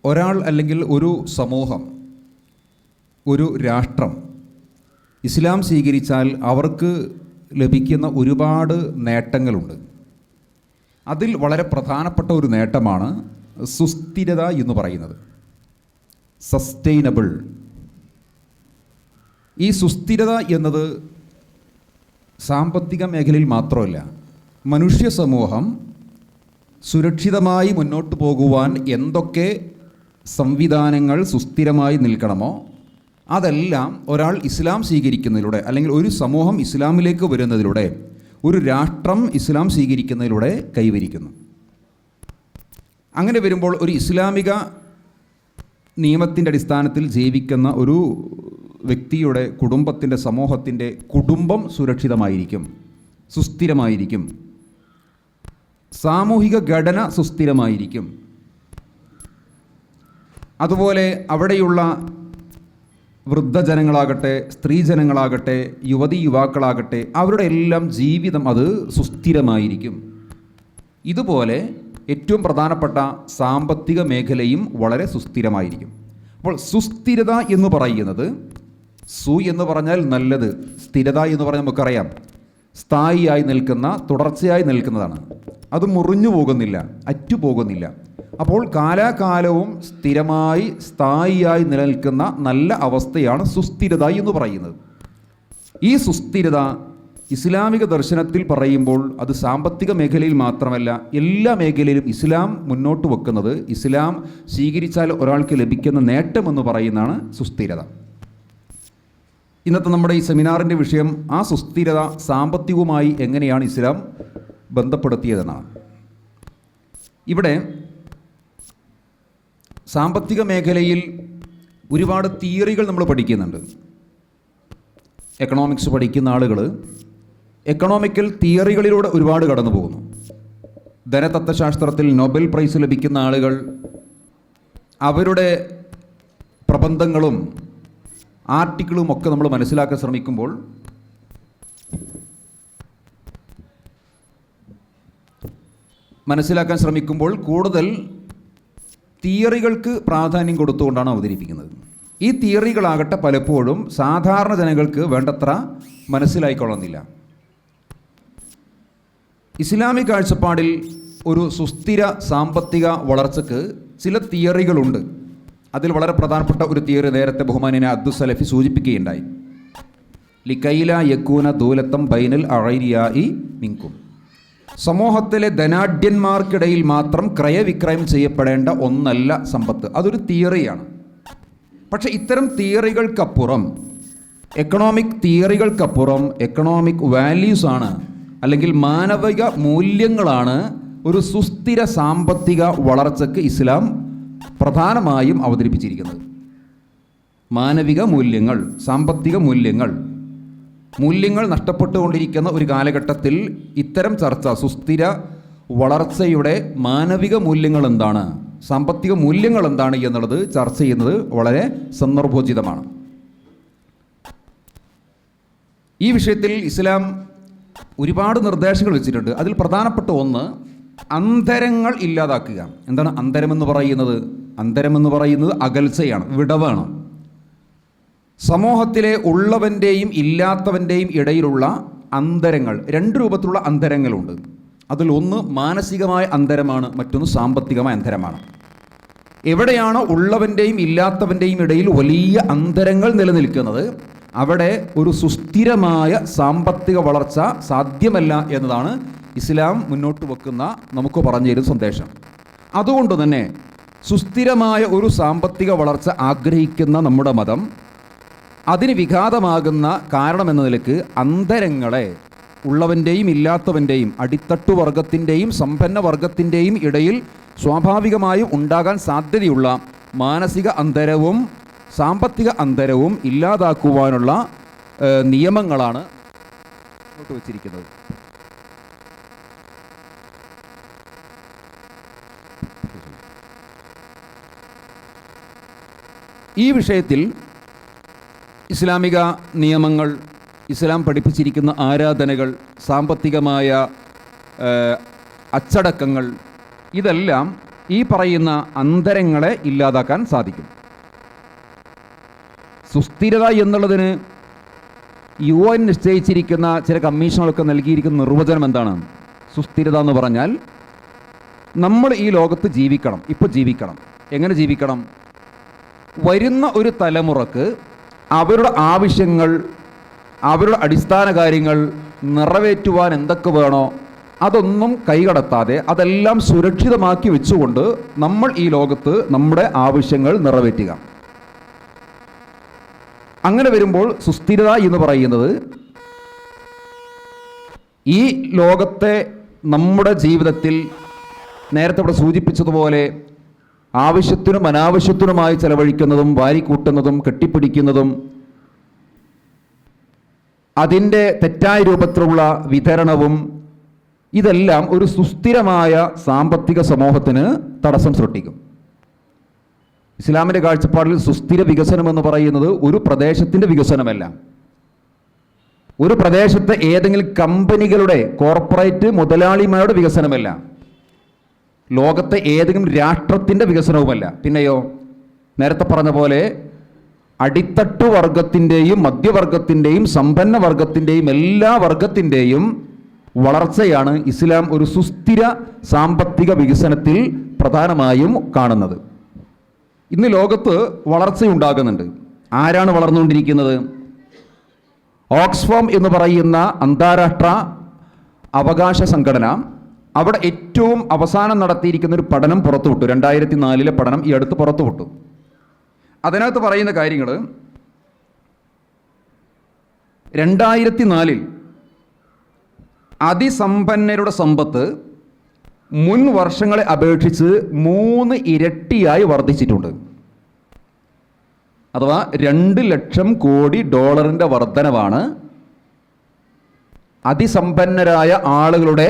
ഒരാൾ അല്ലെങ്കിൽ ഒരു സമൂഹം, ഒരു രാഷ്ട്രം ഇസ്ലാം സ്വീകരിച്ചാൽ അവർക്ക് ലഭിക്കുന്ന ഒരുപാട് നേട്ടങ്ങളുണ്ട്. അതിൽ വളരെ പ്രധാനപ്പെട്ട ഒരു നേട്ടമാണ് സുസ്ഥിരത എന്ന് പറയുന്നത്, സസ്റ്റൈനബിൾ. ഈ സുസ്ഥിരത എന്നത് സാമ്പത്തിക മേഖലയിൽ മാത്രമല്ല, മനുഷ്യ സമൂഹം സുരക്ഷിതമായി മുന്നോട്ട് പോകുവാൻ എന്തൊക്കെ സംവിധാനങ്ങൾ സുസ്ഥിരമായി നിൽക്കണമോ അതെല്ലാം ഒരാൾ ഇസ്ലാം സ്വീകരിക്കുന്നതിലൂടെ, അല്ലെങ്കിൽ ഒരു സമൂഹം ഇസ്ലാമിലേക്ക് വരുന്നതിലൂടെ, ഒരു രാഷ്ട്രം ഇസ്ലാം സ്വീകരിക്കുന്നതിലൂടെ കൈവരിക്കുന്നു. അങ്ങനെ വരുമ്പോൾ ഒരു ഇസ്ലാമിക നിയമത്തിൻ്റെ അടിസ്ഥാനത്തിൽ ജീവിക്കുന്ന ഒരു വ്യക്തിയുടെ, കുടുംബത്തിൻ്റെ, സമൂഹത്തിൻ്റെ കുടുംബം സുരക്ഷിതമായിരിക്കും, സുസ്ഥിരമായിരിക്കും. സാമൂഹിക ഘടന സുസ്ഥിരമായിരിക്കും. അതുപോലെ അവിടെയുള്ള വൃദ്ധജനങ്ങളാകട്ടെ, സ്ത്രീജനങ്ങളാകട്ടെ, യുവതി യുവാക്കളാകട്ടെ, അവരുടെ എല്ലാം ജീവിതം അത് സുസ്ഥിരമായിരിക്കും. ഇതുപോലെ ഏറ്റവും പ്രധാനപ്പെട്ട സാമ്പത്തിക മേഖലയും വളരെ സുസ്ഥിരമായിരിക്കും. അപ്പോൾ സുസ്ഥിരത എന്ന് പറയുന്നത്, എന്ന് പറഞ്ഞാൽ നല്ലത്, സ്ഥിരത എന്ന് പറഞ്ഞാൽ നമുക്കറിയാം സ്ഥായിയായി നിൽക്കുന്ന, തുടർച്ചയായി നിൽക്കുന്നതാണ്. അത് മുറിഞ്ഞു പോകുന്നില്ല, അറ്റുപോകുന്നില്ല. അപ്പോൾ കാലാകാലവും സ്ഥിരമായി സ്ഥായിയായി നിലനിൽക്കുന്ന നല്ല അവസ്ഥയാണ് സുസ്ഥിരത എന്ന് പറയുന്നത്. ഈ സുസ്ഥിരത ഇസ്ലാമിക ദർശനത്തിൽ പറയുമ്പോൾ അത് സാമ്പത്തിക മേഖലയിൽ മാത്രമല്ല, എല്ലാ മേഖലയിലും ഇസ്ലാം മുന്നോട്ട് വെക്കുന്നത്, ഇസ്ലാം സ്വീകരിച്ചാൽ ഒരാൾക്ക് ലഭിക്കുന്ന നേട്ടമെന്ന് പറയുന്നതാണ് സുസ്ഥിരത. ഇന്നത്തെ നമ്മുടെ ഈ സെമിനാറിൻ്റെ വിഷയം ആ സുസ്ഥിരത സാമ്പത്തികവുമായി എങ്ങനെയാണ് ഇസ്ലാം ബന്ധപ്പെടുത്തിയതെന്നാണ്. ഇവിടെ സാമ്പത്തിക മേഖലയിൽ ഒരുപാട് തിയറികൾ നമ്മൾ പഠിക്കുന്നുണ്ട്. എക്കണോമിക്സ് പഠിക്കുന്ന ആളുകൾ എക്കണോമിക്കൽ തിയറികളിലൂടെ ഒരുപാട് കടന്നു പോകുന്നു. ധനതത്വശാസ്ത്രത്തിൽ നൊബേൽ പ്രൈസ് ലഭിക്കുന്ന ആളുകൾ അവരുടെ പ്രബന്ധങ്ങളും ആർട്ടിക്കിളും ഒക്കെ നമ്മൾ മനസ്സിലാക്കാൻ ശ്രമിക്കുമ്പോൾ കൂടുതൽ തിയറികൾക്ക് പ്രാധാന്യം കൊടുത്തുകൊണ്ടാണ് അവതരിപ്പിക്കുന്നത്. ഈ തിയറികളാകട്ടെ പലപ്പോഴും സാധാരണ ജനങ്ങൾക്ക് വേണ്ടത്ര മനസ്സിലായിക്കൊള്ളുന്നില്ല. ഇസ്ലാമിക കാഴ്ചപ്പാടിൽ ഒരു സുസ്ഥിര സാമ്പത്തിക വളർച്ചയ്ക്ക് ചില തിയറികളുണ്ട്. അതിൽ വളരെ പ്രധാനപ്പെട്ട ഒരു തിയറി നേരത്തെ ബഹുമാന്യനായ അബ്ദുസ്സലഫി സൂചിപ്പിക്കുകയുണ്ടായി. ലിക്കൈല യക്കൂന ദൂലത്തം ബൈനൽ അഴൈരിയായി മിങ്കും. സമൂഹത്തിലെ ധനാഢ്യന്മാർക്കിടയിൽ മാത്രം ക്രയവിക്രയം ചെയ്യപ്പെടേണ്ട ഒന്നല്ല സമ്പത്ത്. അതൊരു തിയറിയാണ്. പക്ഷേ ഇത്തരം തിയറികൾക്കപ്പുറം, എക്കണോമിക് തിയറികൾക്കപ്പുറം എക്കണോമിക് വാല്യൂസ് ആണ്, അല്ലെങ്കിൽ മാനവിക മൂല്യങ്ങളാണ് ഒരു സുസ്ഥിര സാമ്പത്തിക വളർച്ചയ്ക്ക് ഇസ്ലാം പ്രധാനമായും അവതരിപ്പിച്ചിരിക്കുന്നത്. മാനവിക മൂല്യങ്ങൾ, സാമ്പത്തിക മൂല്യങ്ങൾ നഷ്ടപ്പെട്ടുകൊണ്ടിരിക്കുന്ന ഒരു കാലഘട്ടത്തിൽ ഇത്തരം ചർച്ച, സുസ്ഥിര വളർച്ചയുടെ മാനവിക മൂല്യങ്ങൾ എന്താണ്, സാമ്പത്തിക മൂല്യങ്ങൾ എന്താണ് എന്നുള്ളത് ചർച്ച ചെയ്യുന്നത് വളരെ സന്ദർഭോചിതമാണ്. ഈ വിഷയത്തിൽ ഇസ്ലാം ഒരുപാട് നിർദ്ദേശങ്ങൾ വെച്ചിട്ടുണ്ട്. അതിൽ പ്രധാനപ്പെട്ട ഒന്ന് അന്തരങ്ങൾ ഇല്ലാതാക്കുക. എന്താണ് അന്തരമെന്ന് പറയുന്നത്? അന്തരമെന്ന് പറയുന്നത് അകൽച്ചയാണ്, വിടവാണ്. സമൂഹത്തിലെ ഉള്ളവൻ്റെയും ഇല്ലാത്തവൻ്റെയും ഇടയിലുള്ള അന്തരങ്ങൾ, രണ്ട് രൂപത്തിലുള്ള അന്തരങ്ങളുണ്ട്. അതിൽ ഒന്ന് മാനസികമായ അന്തരമാണ്, മറ്റൊന്ന് സാമ്പത്തികമായ അന്തരമാണ്. എവിടെയാണോ ഉള്ളവൻ്റെയും ഇല്ലാത്തവൻ്റെയും ഇടയിൽ വലിയ അന്തരങ്ങൾ നിലനിൽക്കുന്നത്, അവിടെ ഒരു സുസ്ഥിരമായ സാമ്പത്തിക വളർച്ച സാധ്യമല്ല എന്നതാണ് ഇസ്ലാം മുന്നോട്ട് വെക്കുന്ന, നമുക്ക് പറഞ്ഞു തരുന്ന സന്ദേശം. അതുകൊണ്ട് തന്നെ സുസ്ഥിരമായ ഒരു സാമ്പത്തിക വളർച്ച ആഗ്രഹിക്കുന്ന നമ്മുടെ മതം അതിന് വിഘാതമാകുന്ന കാരണമെന്ന നിലയ്ക്ക് അന്തരങ്ങളെ, ഉള്ളവൻ്റെയും ഇല്ലാത്തവൻ്റെയും, അടിത്തട്ടുവർഗത്തിൻ്റെയും സമ്പന്ന വർഗത്തിൻ്റെയും ഇടയിൽ സ്വാഭാവികമായും ഉണ്ടാകാൻ സാധ്യതയുള്ള മാനസിക അന്തരവും സാമ്പത്തിക അന്തരവും ഇല്ലാതാക്കുവാനുള്ള നിയമങ്ങളാണ് മുന്നോട്ട് വച്ചിരിക്കുന്നത്. ഈ വിഷയത്തിൽ ഇസ്ലാമിക നിയമങ്ങൾ, ഇസ്ലാം പഠിപ്പിച്ചിരിക്കുന്ന ആരാധനകൾ, സാമ്പത്തികമായ അച്ചടക്കങ്ങൾ, ഇതെല്ലാം ഈ പറയുന്ന അന്തരങ്ങളെ ഇല്ലാതാക്കാൻ സാധിക്കും. സുസ്ഥിരത എന്നുള്ളതിന് UN നിശ്ചയിച്ചിരിക്കുന്ന ചില കമ്മീഷനുകളൊക്കെ നൽകിയിരിക്കുന്ന നിർവചനം എന്താണ്? സുസ്ഥിരത എന്ന് പറഞ്ഞാൽ നമ്മൾ ഈ ലോകത്ത് ജീവിക്കണം, ഇപ്പോൾ ജീവിക്കണം. എങ്ങനെ ജീവിക്കണം? വരുന്ന ഒരു തലമുറക്ക് അവരുടെ ആവശ്യങ്ങൾ, അവരുടെ അടിസ്ഥാന കാര്യങ്ങൾ നിറവേറ്റുവാൻ എന്തൊക്കെ വേണോ അതൊന്നും കൈകടത്താതെ അതെല്ലാം സുരക്ഷിതമാക്കി വെച്ചുകൊണ്ട് നമ്മൾ ഈ ലോകത്ത് നമ്മുടെ ആവശ്യങ്ങൾ നിറവേറ്റുക. അങ്ങനെ വരുമ്പോൾ സുസ്ഥിരത എന്ന് പറയുന്നത് ഈ ലോകത്തെ നമ്മുടെ ജീവിതത്തിൽ നേരത്തെ ഇവിടെ സൂചിപ്പിച്ചതുപോലെ ആവശ്യത്തിനും അനാവശ്യത്തിനുമായി ചെലവഴിക്കുന്നതും വാരിക്കൂട്ടുന്നതും കെട്ടിപ്പിടിക്കുന്നതും അതിൻ്റെ തെറ്റായ രൂപത്തിലുള്ള വിതരണവും ഇതെല്ലാം ഒരു സുസ്ഥിരമായ സാമ്പത്തിക സമൂഹത്തിന് തടസ്സം സൃഷ്ടിക്കും. ഇസ്ലാമിൻ്റെ കാഴ്ചപ്പാടിൽ സുസ്ഥിര വികസനം എന്ന് പറയുന്നത് ഒരു പ്രദേശത്തിൻ്റെ വികസനമല്ല, ഒരു പ്രദേശത്തെ ഏതെങ്കിലും കമ്പനികളുടെ കോർപ്പറേറ്റ് മുതലാളിമാരുടെ വികസനമല്ല, ലോകത്തെ ഏതെങ്കിലും രാഷ്ട്രത്തിൻ്റെ വികസനവുമല്ല. പിന്നെയോ നേരത്തെ പറഞ്ഞ പോലെ അടിത്തട്ട് വർഗത്തിൻ്റെയും മധ്യവർഗത്തിൻ്റെയും സമ്പന്ന വർഗത്തിൻ്റെയും എല്ലാ വർഗത്തിൻ്റെയും വളർച്ചയാണ് ഇസ്ലാം ഒരു സുസ്ഥിര സാമ്പത്തിക വികസനത്തിൽ പ്രധാനമായും കാണുന്നത്. ഇന്ന് ലോകത്ത് വളർച്ചയുണ്ടാകുന്നുണ്ട്. ആരാണ് വളർന്നുകൊണ്ടിരിക്കുന്നത്? ഓക്സ്ഫാം എന്ന് പറയുന്ന അന്താരാഷ്ട്ര അവകാശ സംഘടന അവിടെ ഏറ്റവും അവസാനം നടത്തിയിരിക്കുന്ന ഒരു പഠനം പുറത്തുവിട്ടു. 2004 പഠനം ഈ അടുത്ത് പുറത്തുവിട്ടു. അതിനകത്ത് പറയുന്ന കാര്യങ്ങൾ 2004 അതിസമ്പന്നരുടെ സമ്പത്ത് മുൻ വർഷങ്ങളെ അപേക്ഷിച്ച് 3 ഇരട്ടിയായി വർദ്ധിച്ചിട്ടുണ്ട്. അഥവാ 2 ലക്ഷം കോടി ഡോളറിൻ്റെ വർധനവാണ് അതിസമ്പന്നരായ ആളുകളുടെ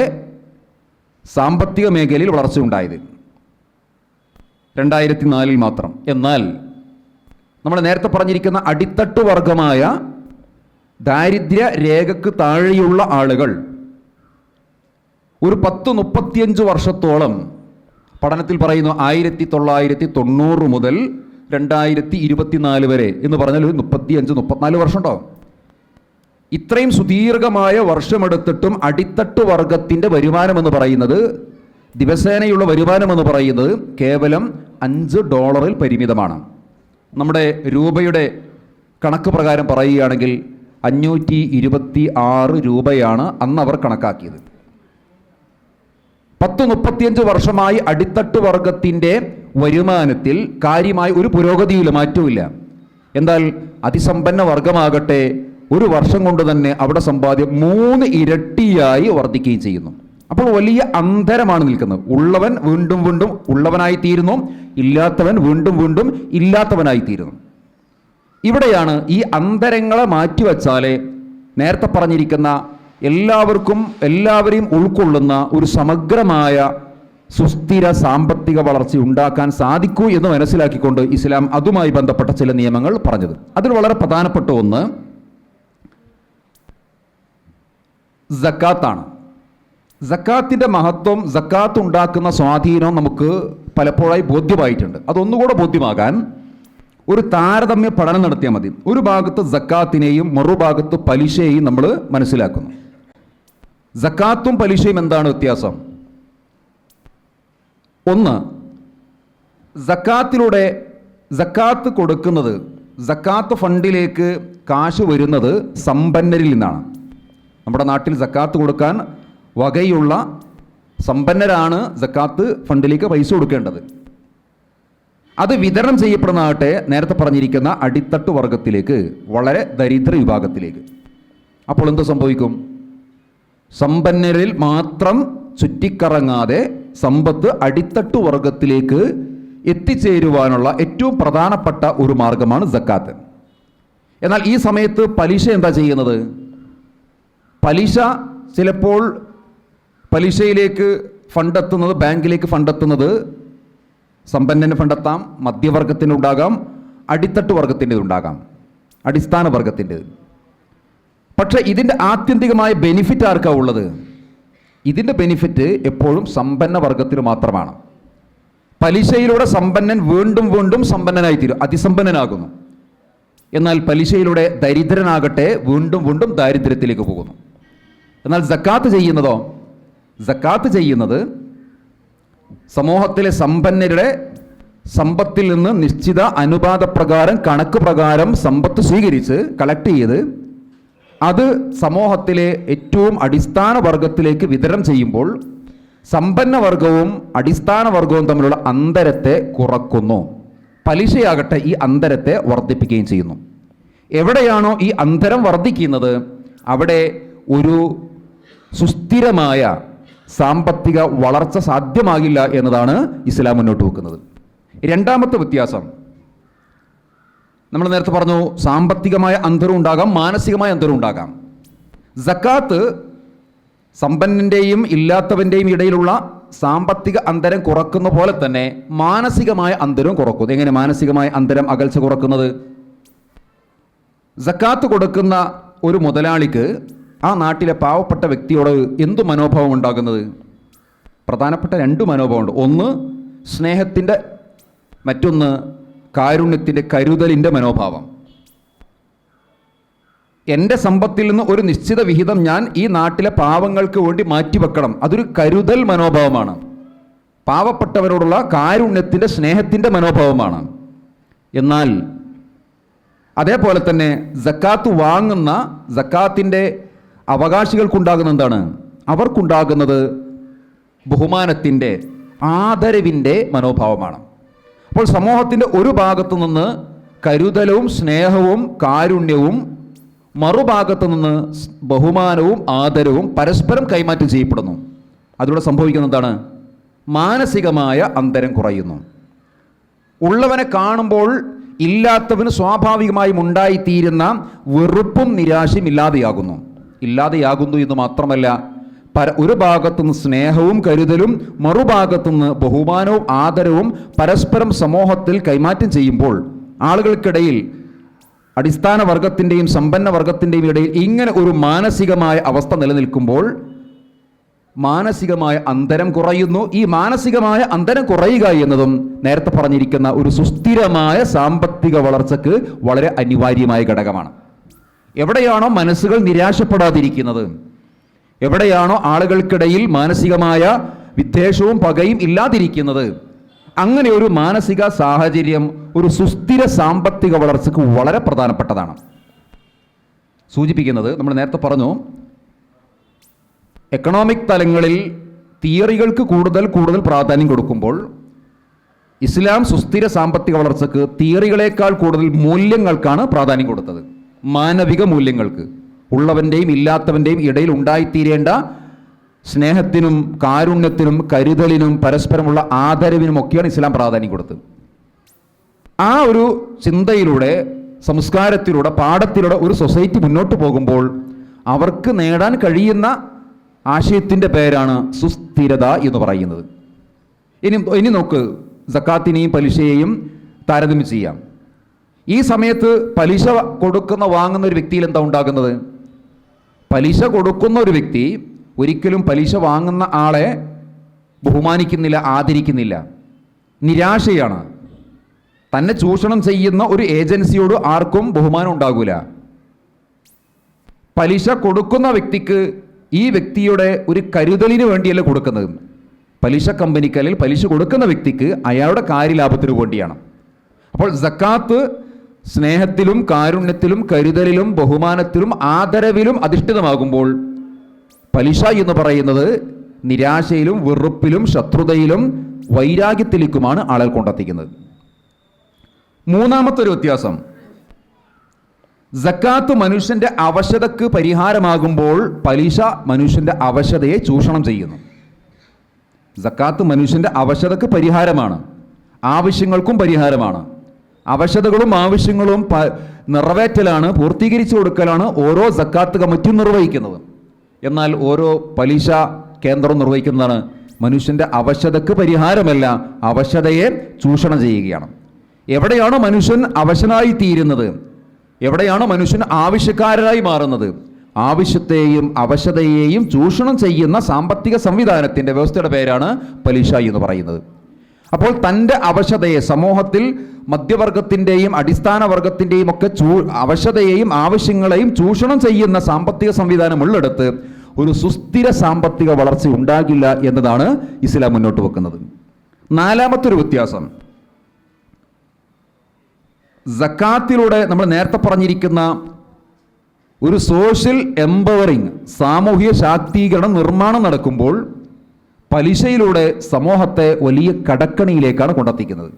സാമ്പത്തിക മേഖലയിൽ വളർച്ചയുണ്ടായത് 2004 മാത്രം. എന്നാൽ നമ്മൾ നേരത്തെ പറഞ്ഞിരിക്കുന്ന അടിത്തട്ട് വർഗമായ ദാരിദ്ര്യ രേഖക്ക് താഴെയുള്ള ആളുകൾ ഒരു 10-35 വർഷത്തോളം, പഠനത്തിൽ പറയുന്നു 1990 മുതൽ 2024 വരെ എന്ന് പറഞ്ഞാൽ ഒരു 35-34 വർഷം ഉണ്ടാവും. ഇത്രയും സുദീർഘമായ വർഷമെടുത്തിട്ടും അടിത്തട്ട് വർഗത്തിൻ്റെ വരുമാനം എന്ന് പറയുന്നത്, ദിവസേനയുള്ള വരുമാനം എന്ന് പറയുന്നത് കേവലം $5 പരിമിതമാണ്. നമ്മുടെ രൂപയുടെ കണക്ക് പ്രകാരം പറയുകയാണെങ്കിൽ 526 രൂപയാണ് അന്ന് അവർ കണക്കാക്കിയത്. 10-35 വർഷമായി അടിത്തട്ട് വർഗത്തിൻ്റെ വരുമാനത്തിൽ കാര്യമായി ഒരു പുരോഗതിയില്ല, മാറ്റമില്ല. എന്നാൽ അതിസമ്പന്ന വർഗമാകട്ടെ ഒരു വർഷം കൊണ്ട് തന്നെ അവിടെ സമ്പാദ്യം 3 ഇരട്ടിയായി വർദ്ധിക്കുകയും ചെയ്യുന്നു. അപ്പോൾ വലിയ അന്തരമാണ് നിൽക്കുന്നത്. ഉള്ളവൻ വീണ്ടും വീണ്ടും ഉള്ളവനായിത്തീരുന്നു, ഇല്ലാത്തവൻ വീണ്ടും വീണ്ടും ഇല്ലാത്തവനായിത്തീരുന്നു. ഇവിടെയാണ് ഈ അന്തരങ്ങളെ മാറ്റിവെച്ചാലേ നേരത്തെ പറഞ്ഞിരിക്കുന്ന എല്ലാവരെയും ഉൾക്കൊള്ളുന്ന ഒരു സമഗ്രമായ സുസ്ഥിര സാമ്പത്തിക വളർച്ച ഉണ്ടാക്കാൻ സാധിക്കൂ എന്ന് മനസ്സിലാക്കിക്കൊണ്ട് ഇസ്ലാം അതുമായി ബന്ധപ്പെട്ട ചില നിയമങ്ങൾ പറഞ്ഞത്. അതിൽ വളരെ പ്രധാനപ്പെട്ട ഒന്ന് സക്കാത്താണ്. സക്കാത്തിൻ്റെ മഹത്വം, സക്കാത്ത് ഉണ്ടാക്കുന്ന സ്വാധീനം നമുക്ക് പലപ്പോഴായി ബോധ്യമായിട്ടുണ്ട്. അതൊന്നുകൂടെ ബോധ്യമാകാൻ ഒരു താരതമ്യ പഠനം നടത്തിയാൽ മതി. ഒരു ഭാഗത്ത് സക്കാത്തിനെയും മറുഭാഗത്ത് പലിശയെയും നമ്മൾ മനസ്സിലാക്കുന്നു. സക്കാത്തും പലിശയും എന്താണ് വ്യത്യാസം? ഒന്ന്, സക്കാത്തിലൂടെ സക്കാത്ത് കൊടുക്കുന്നത്, സക്കാത്ത് ഫണ്ടിലേക്ക് കാശ് വരുന്നത് സമ്പന്നരിൽ നിന്നാണ്. നമ്മുടെ നാട്ടിൽ സക്കാത്ത് കൊടുക്കാൻ വകയുള്ള സമ്പന്നരാണ് സക്കാത്ത് ഫണ്ടിലേക്ക് പൈസ കൊടുക്കേണ്ടത്. അത് വിതരണം ചെയ്യപ്പെടുന്നതാകട്ടെ നേരത്തെ പറഞ്ഞിരിക്കുന്ന അടിത്തട്ട് വർഗത്തിലേക്ക്, വളരെ ദരിദ്ര വിഭാഗത്തിലേക്ക്. അപ്പോൾ എന്ത് സംഭവിക്കും? സമ്പന്നരിൽ മാത്രം ചുറ്റിക്കറങ്ങാതെ സമ്പത്ത് അടിത്തട്ട് വർഗത്തിലേക്ക് എത്തിച്ചേരുവാനുള്ള ഏറ്റവും പ്രധാനപ്പെട്ട ഒരു മാർഗമാണ് സക്കാത്ത്. എന്നാൽ ഈ സമയത്ത് പലിശ എന്താ ചെയ്യുന്നത്? പലിശ ചിലപ്പോൾ പലിശയിലേക്ക് ഫണ്ടെത്തുന്നത്, ബാങ്കിലേക്ക് ഫണ്ടെത്തുന്നത് സമ്പന്നന് ഫണ്ടെത്താം, മധ്യവർഗത്തിനുണ്ടാകാം, അടിത്തട്ട് വർഗത്തിൻ്റെ ഉണ്ടാകാം, അടിസ്ഥാന വർഗത്തിൻ്റെ. പക്ഷേ ഇതിൻ്റെ ആത്യന്തികമായ ബെനിഫിറ്റ് ആർക്കാണ് ഉള്ളത്? ഇതിൻ്റെ ബെനിഫിറ്റ് എപ്പോഴും സമ്പന്ന വർഗത്തിന് മാത്രമാണ്. പലിശയിലൂടെ സമ്പന്നൻ വീണ്ടും വീണ്ടും സമ്പന്നനായിത്തീരും, അതിസമ്പന്നനാകുന്നു. എന്നാൽ പലിശയിലൂടെ ദരിദ്രനാകട്ടെ വീണ്ടും വീണ്ടും ദാരിദ്ര്യത്തിലേക്ക് പോകുന്നു. എന്നാൽ സക്കാത്ത് ചെയ്യുന്നതോ? സക്കാത്ത് ചെയ്യുന്നത് സമൂഹത്തിലെ സമ്പന്നരുടെ സമ്പത്തിൽ നിന്ന് നിശ്ചിത അനുപാതപ്രകാരം, കണക്ക് പ്രകാരം സമ്പത്ത് സ്വീകരിച്ച് കളക്ട് ചെയ്ത് അത് സമൂഹത്തിലെ ഏറ്റവും അടിസ്ഥാന വർഗത്തിലേക്ക് വിതരണം ചെയ്യുമ്പോൾ സമ്പന്ന വർഗവും അടിസ്ഥാന വർഗവും തമ്മിലുള്ള അന്തരത്തെ കുറക്കുന്നു. പലിശയാകട്ടെ ഈ അന്തരത്തെ വർദ്ധിപ്പിക്കുകയും ചെയ്യുന്നു. എവിടെയാണോ ഈ അന്തരം വർദ്ധിക്കുന്നത് അവിടെ ഒരു സുസ്ഥിരമായ സാമ്പത്തിക വളർച്ച സാധ്യമാകില്ല എന്നതാണ് ഇസ്ലാം മുന്നോട്ട് വെക്കുന്നത്. രണ്ടാമത്തെ വ്യത്യാസം, നമ്മൾ നേരത്തെ പറഞ്ഞു, സാമ്പത്തികമായ അന്തരം ഉണ്ടാകാം, മാനസികമായ അന്തരം ഉണ്ടാകാം. സക്കാത്ത് സമ്പന്നൻ്റെയും ഇല്ലാത്തവൻ്റെയും ഇടയിലുള്ള സാമ്പത്തിക അന്തരം കുറക്കുന്ന പോലെ തന്നെ മാനസികമായ അന്തരവും കുറക്കുന്നു. എങ്ങനെ മാനസികമായ അന്തരം, അകൽച്ച കുറക്കുന്നത്? സക്കാത്ത് കൊടുക്കുന്ന ഒരു മുതലാളിക്ക് ആ നാട്ടിലെ പാവപ്പെട്ട വ്യക്തിയോട് എന്തു മനോഭാവം ഉണ്ടാകുന്നത്? പ്രധാനപ്പെട്ട രണ്ട് മനോഭാവമുണ്ട്. ഒന്ന് സ്നേഹത്തിൻ്റെ, മറ്റൊന്ന് കാരുണ്യത്തിൻ്റെ, കരുതലിൻ്റെ മനോഭാവം. എൻ്റെ സമ്പത്തിൽ നിന്ന് ഒരു നിശ്ചിത വിഹിതം ഞാൻ ഈ നാട്ടിലെ പാവങ്ങൾക്ക് വേണ്ടി മാറ്റിവെക്കണം. അതൊരു കരുതൽ മനോഭാവമാണ്. പാവപ്പെട്ടവരോടുള്ള കാരുണ്യത്തിൻ്റെ, സ്നേഹത്തിൻ്റെ മനോഭാവമാണ്. എന്നാൽ അതേപോലെ തന്നെ സക്കാത്ത് വാങ്ങുന്ന, സക്കാത്തിൻ്റെ അവകാശികൾക്കുണ്ടാകുന്ന എന്താണ്? അവർക്കുണ്ടാകുന്നത് ബഹുമാനത്തിൻ്റെ, ആദരവിൻ്റെ മനോഭാവമാണ്. അപ്പോൾ സമൂഹത്തിൻ്റെ ഒരു ഭാഗത്തു നിന്ന് കരുതലും സ്നേഹവും കാരുണ്യവും, മറുഭാഗത്തു നിന്ന് ബഹുമാനവും ആദരവും പരസ്പരം കൈമാറ്റം ചെയ്യപ്പെടുന്നു. അതിലൂടെ സംഭവിക്കുന്നത് എന്താണ്? മാനസികമായ അന്തരം കുറയുന്നു. ഉള്ളവനെ കാണുമ്പോൾ ഇല്ലാത്തവന് സ്വാഭാവികമായും ഉണ്ടായിത്തീരുന്ന വെറുപ്പും നിരാശയും ഇല്ലാതെയാകുന്നു എന്ന് മാത്രമല്ല, ഒരു ഭാഗത്തുനിന്ന് സ്നേഹവും കരുതലും മറുഭാഗത്തുനിന്ന് ബഹുമാനവും ആദരവും പരസ്പരം സമൂഹത്തിൽ കൈമാറ്റം ചെയ്യുമ്പോൾ ആളുകൾക്കിടയിൽ, അടിസ്ഥാന വർഗത്തിൻ്റെയും സമ്പന്ന വർഗത്തിൻ്റെയും ഇടയിൽ ഇങ്ങനെ ഒരു മാനസികമായ അവസ്ഥ നിലനിൽക്കുമ്പോൾ മാനസികമായ അന്തരം കുറയുന്നു. ഈ മാനസികമായ അന്തരം കുറയുക എന്നതും നേരത്തെ പറഞ്ഞിരിക്കുന്ന ഒരു സുസ്ഥിരമായ സാമ്പത്തിക വളർച്ചയ്ക്ക് വളരെ അനിവാര്യമായ ഘടകമാണ്. എവിടെയാണോ മനസ്സുകൾ നിരാശപ്പെടാതിരിക്കുന്നത്, എവിടെയാണോ ആളുകൾക്കിടയിൽ മാനസികമായ വിദ്വേഷവും പകയും ഇല്ലാതിരിക്കുന്നത്, അങ്ങനെ ഒരു മാനസിക സാഹചര്യം ഒരു സുസ്ഥിര സാമ്പത്തിക വളർച്ചയ്ക്ക് വളരെ പ്രധാനപ്പെട്ടതാണ്. സൂചിപ്പിക്കുന്നത്, നമ്മൾ നേരത്തെ പറഞ്ഞു, എക്കണോമിക് തലങ്ങളിൽ തിയറികൾക്ക് കൂടുതൽ പ്രാധാന്യം കൊടുക്കുമ്പോൾ ഇസ്ലാം സുസ്ഥിര സാമ്പത്തിക വളർച്ചയ്ക്ക് തിയറികളെക്കാൾ കൂടുതൽ മൂല്യങ്ങൾക്കാണ് പ്രാധാന്യം കൊടുത്തത്. മാനവിക മൂല്യങ്ങൾക്ക്, ഉള്ളവൻ്റെയും ഇല്ലാത്തവൻ്റെയും ഇടയിൽ ഉണ്ടായിത്തീരേണ്ട സ്നേഹത്തിനും കാരുണ്യത്തിനും കരുതലിനും പരസ്പരമുള്ള ആദരവിനും ഒക്കെയാണ് ഇസ്ലാം പ്രാധാന്യം കൊടുത്തത്. ആ ഒരു ചിന്തയിലൂടെ, സംസ്കാരത്തിലൂടെ, പാഠത്തിലൂടെ ഒരു സൊസൈറ്റി മുന്നോട്ട് പോകുമ്പോൾ അവർക്ക് നേടാൻ കഴിയുന്ന ആശയത്തിൻ്റെ പേരാണ് സുസ്ഥിരത എന്ന് പറയുന്നത്. ഇനി നോക്ക്, സക്കാത്തിനെയും പലിശയെയും താരതമ്യം ചെയ്യാം. ഈ സമയത്ത് പലിശ വാങ്ങുന്ന ഒരു വ്യക്തിയിൽ എന്താ ഉണ്ടാകുന്നത്? പലിശ കൊടുക്കുന്ന ഒരു വ്യക്തി ഒരിക്കലും പലിശ വാങ്ങുന്ന ആളെ ബഹുമാനിക്കുന്നില്ല, ആദരിക്കുന്നില്ല, നിരാശയാണ്. തന്നെ ചൂഷണം ചെയ്യുന്ന ഒരു ഏജൻസിയോട് ആർക്കും ബഹുമാനം ഉണ്ടാകൂല. പലിശ കൊടുക്കുന്ന വ്യക്തിക്ക് ഈ വ്യക്തിയുടെ ഒരു കരുതലിന് വേണ്ടിയല്ല കൊടുക്കുന്നത്. പലിശ കമ്പനിക്ക് അല്ലെങ്കിൽ പലിശ കൊടുക്കുന്ന വ്യക്തിക്ക് അയാളുടെ കാര്യലാഭത്തിന് വേണ്ടിയാണ്. അപ്പോൾ സക്കാത്ത് സ്നേഹത്തിലും കാരുണ്യത്തിലും കരുതലിലും ബഹുമാനത്തിലും ആദരവിലും അധിഷ്ഠിതമാകുമ്പോൾ പലിശ എന്ന് പറയുന്നത് നിരാശയിലും വെറുപ്പിലും ശത്രുതയിലും വൈരാഗ്യത്തിലേക്കുമാണ് ആളുകൾ കൊണ്ടെത്തിക്കുന്നത്. മൂന്നാമത്തെ ഒരു വ്യത്യാസം, സക്കാത്ത് മനുഷ്യന്റെ അവശതക്ക് പരിഹാരമാകുമ്പോൾ പലിശ മനുഷ്യന്റെ അവശതയെ ചൂഷണം ചെയ്യുന്നു. സക്കാത്ത് മനുഷ്യന്റെ അവശതക്ക് പരിഹാരമാണ്, ആവശ്യങ്ങൾക്കും പരിഹാരമാണ്. അവശതകളും ആവശ്യങ്ങളും നിറവേറ്റലാണ്, പൂർത്തീകരിച്ചു കൊടുക്കലാണ് ഓരോ സക്കാത്ത് കമ്മിറ്റിയും നിർവഹിക്കുന്നത്. എന്നാൽ ഓരോ പലിശ കേന്ദ്രവും നിർവഹിക്കുന്നതാണ് മനുഷ്യന്റെ അവശതക്ക് പരിഹാരമല്ല, അവശതയെ ചൂഷണം ചെയ്യുകയാണ്. എവിടെയാണോ മനുഷ്യൻ അവശനായി തീരുന്നത്, എവിടെയാണോ മനുഷ്യൻ ആവശ്യക്കാരനായി മാറുന്നത്, ആവശ്യത്തെയും അവശതയെയും ചൂഷണം ചെയ്യുന്ന സാമ്പത്തിക സംവിധാനത്തിൻ്റെ വ്യവസ്ഥയുടെ പേരാണ് പലിശ എന്ന് പറയുന്നത്. അപ്പോൾ തൻ്റെ അവശതയെ, സമൂഹത്തിൽ മധ്യവർഗത്തിൻ്റെയും അടിസ്ഥാന വർഗത്തിൻ്റെയും ഒക്കെ അവശതയെയും ആവശ്യങ്ങളെയും ചൂഷണം ചെയ്യുന്ന സാമ്പത്തിക സംവിധാനം ഉള്ളിടത്ത് ഒരു സുസ്ഥിര സാമ്പത്തിക വളർച്ച ഉണ്ടാകില്ല എന്നതാണ് ഇസ്ലാം മുന്നോട്ട് വെക്കുന്നത്. നാലാമത്തൊരു വ്യത്യാസം, സക്കാത്തിലൂടെ നമ്മൾ നേരത്തെ പറഞ്ഞിരിക്കുന്ന ഒരു സോഷ്യൽ എംപവറിങ്, സാമൂഹിക ശാക്തീകരണ നിർമ്മാണം നടക്കുമ്പോൾ പലിശയിലൂടെ സമൂഹത്തെ വലിയ കടക്കണിയിലേക്കാണ് കൊണ്ടെത്തിക്കുന്നത്.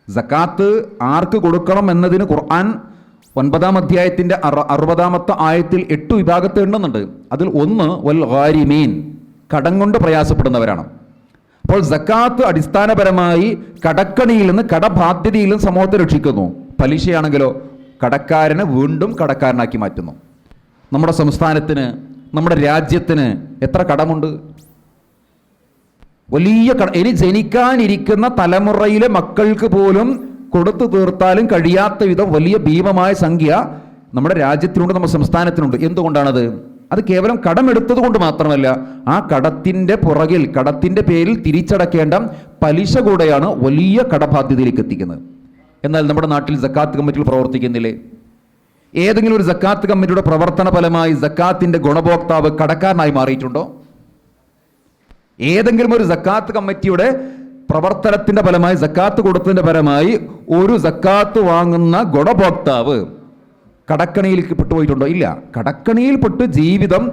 സക്കാത്ത് ആർക്ക് കൊടുക്കണം എന്നതിന് ഖുർആൻ 9-ാം അധ്യായത്തിൻ്റെ 60-ാമത്തെ ആയത്തിൽ 8 വിഭാഗത്തെ എണ്ണുന്നുണ്ട്. അതിൽ ഒന്ന് വൽ ഗാരിമീൻ, കടം കൊണ്ട് പ്രയാസപ്പെടുന്നവരാണ്. അപ്പോൾ സക്കാത്ത് അടിസ്ഥാനപരമായി കടക്കണിയിൽ നിന്ന്, കടബാധ്യതയിൽ നിന്ന് സമൂഹത്തെ രക്ഷിക്കുന്നു. പലിശയാണെങ്കിലോ കടക്കാരനെ വീണ്ടും കടക്കാരനാക്കി മാറ്റുന്നു. നമ്മുടെ സംസ്ഥാനത്തിന്, നമ്മുടെ രാജ്യത്തിന് എത്ര കടമുണ്ട്? വലിയ ഇനി ജനിക്കാനിരിക്കുന്ന തലമുറയിലെ മക്കൾക്ക് പോലും കൊടുത്തു തീർത്താലും കഴിയാത്ത വിധം വലിയ ഭീമമായ സംഖ്യ നമ്മുടെ രാജ്യത്തിനുണ്ട്, നമ്മുടെ സംസ്ഥാനത്തിനുണ്ട്. എന്തുകൊണ്ടാണത്? അത് കേവലം കടമെടുത്തത് കൊണ്ട് മാത്രമല്ല, ആ കടത്തിൻ്റെ പുറകിൽ, കടത്തിൻ്റെ പേരിൽ തിരിച്ചടക്കേണ്ട പലിശ കൂടെയാണ് വലിയ കടബാധ്യതയിലേക്ക് എത്തിക്കുന്നത്. എന്നാൽ നമ്മുടെ നാട്ടിൽ സക്കാത്ത് കമ്മിറ്റികൾ പ്രവർത്തിക്കുന്നില്ലേ? ഏതെങ്കിലും ഒരു സക്കാത്ത് കമ്മിറ്റിയുടെ പ്രവർത്തന ഫലമായി സക്കാത്തിൻ്റെ ഗുണഭോക്താവ് കടക്കാരനായി മാറിയിട്ടുണ്ടോ? ഏതെങ്കിലും ഒരു സക്കാത്ത് കമ്മിറ്റിയുടെ പ്രവർത്തനത്തിൻ്റെ ഫലമായി, സക്കാത്ത് കൊടുത്തതിൻ്റെ ഫലമായി ഒരു സക്കാത്ത് വാങ്ങുന്ന ഗുണഭോക്താവ് കടക്കണിയിലേക്ക് പെട്ടുപോയിട്ടുണ്ടോ? ഇല്ല. കടക്കണിയിൽപ്പെട്ട് ജീവിതം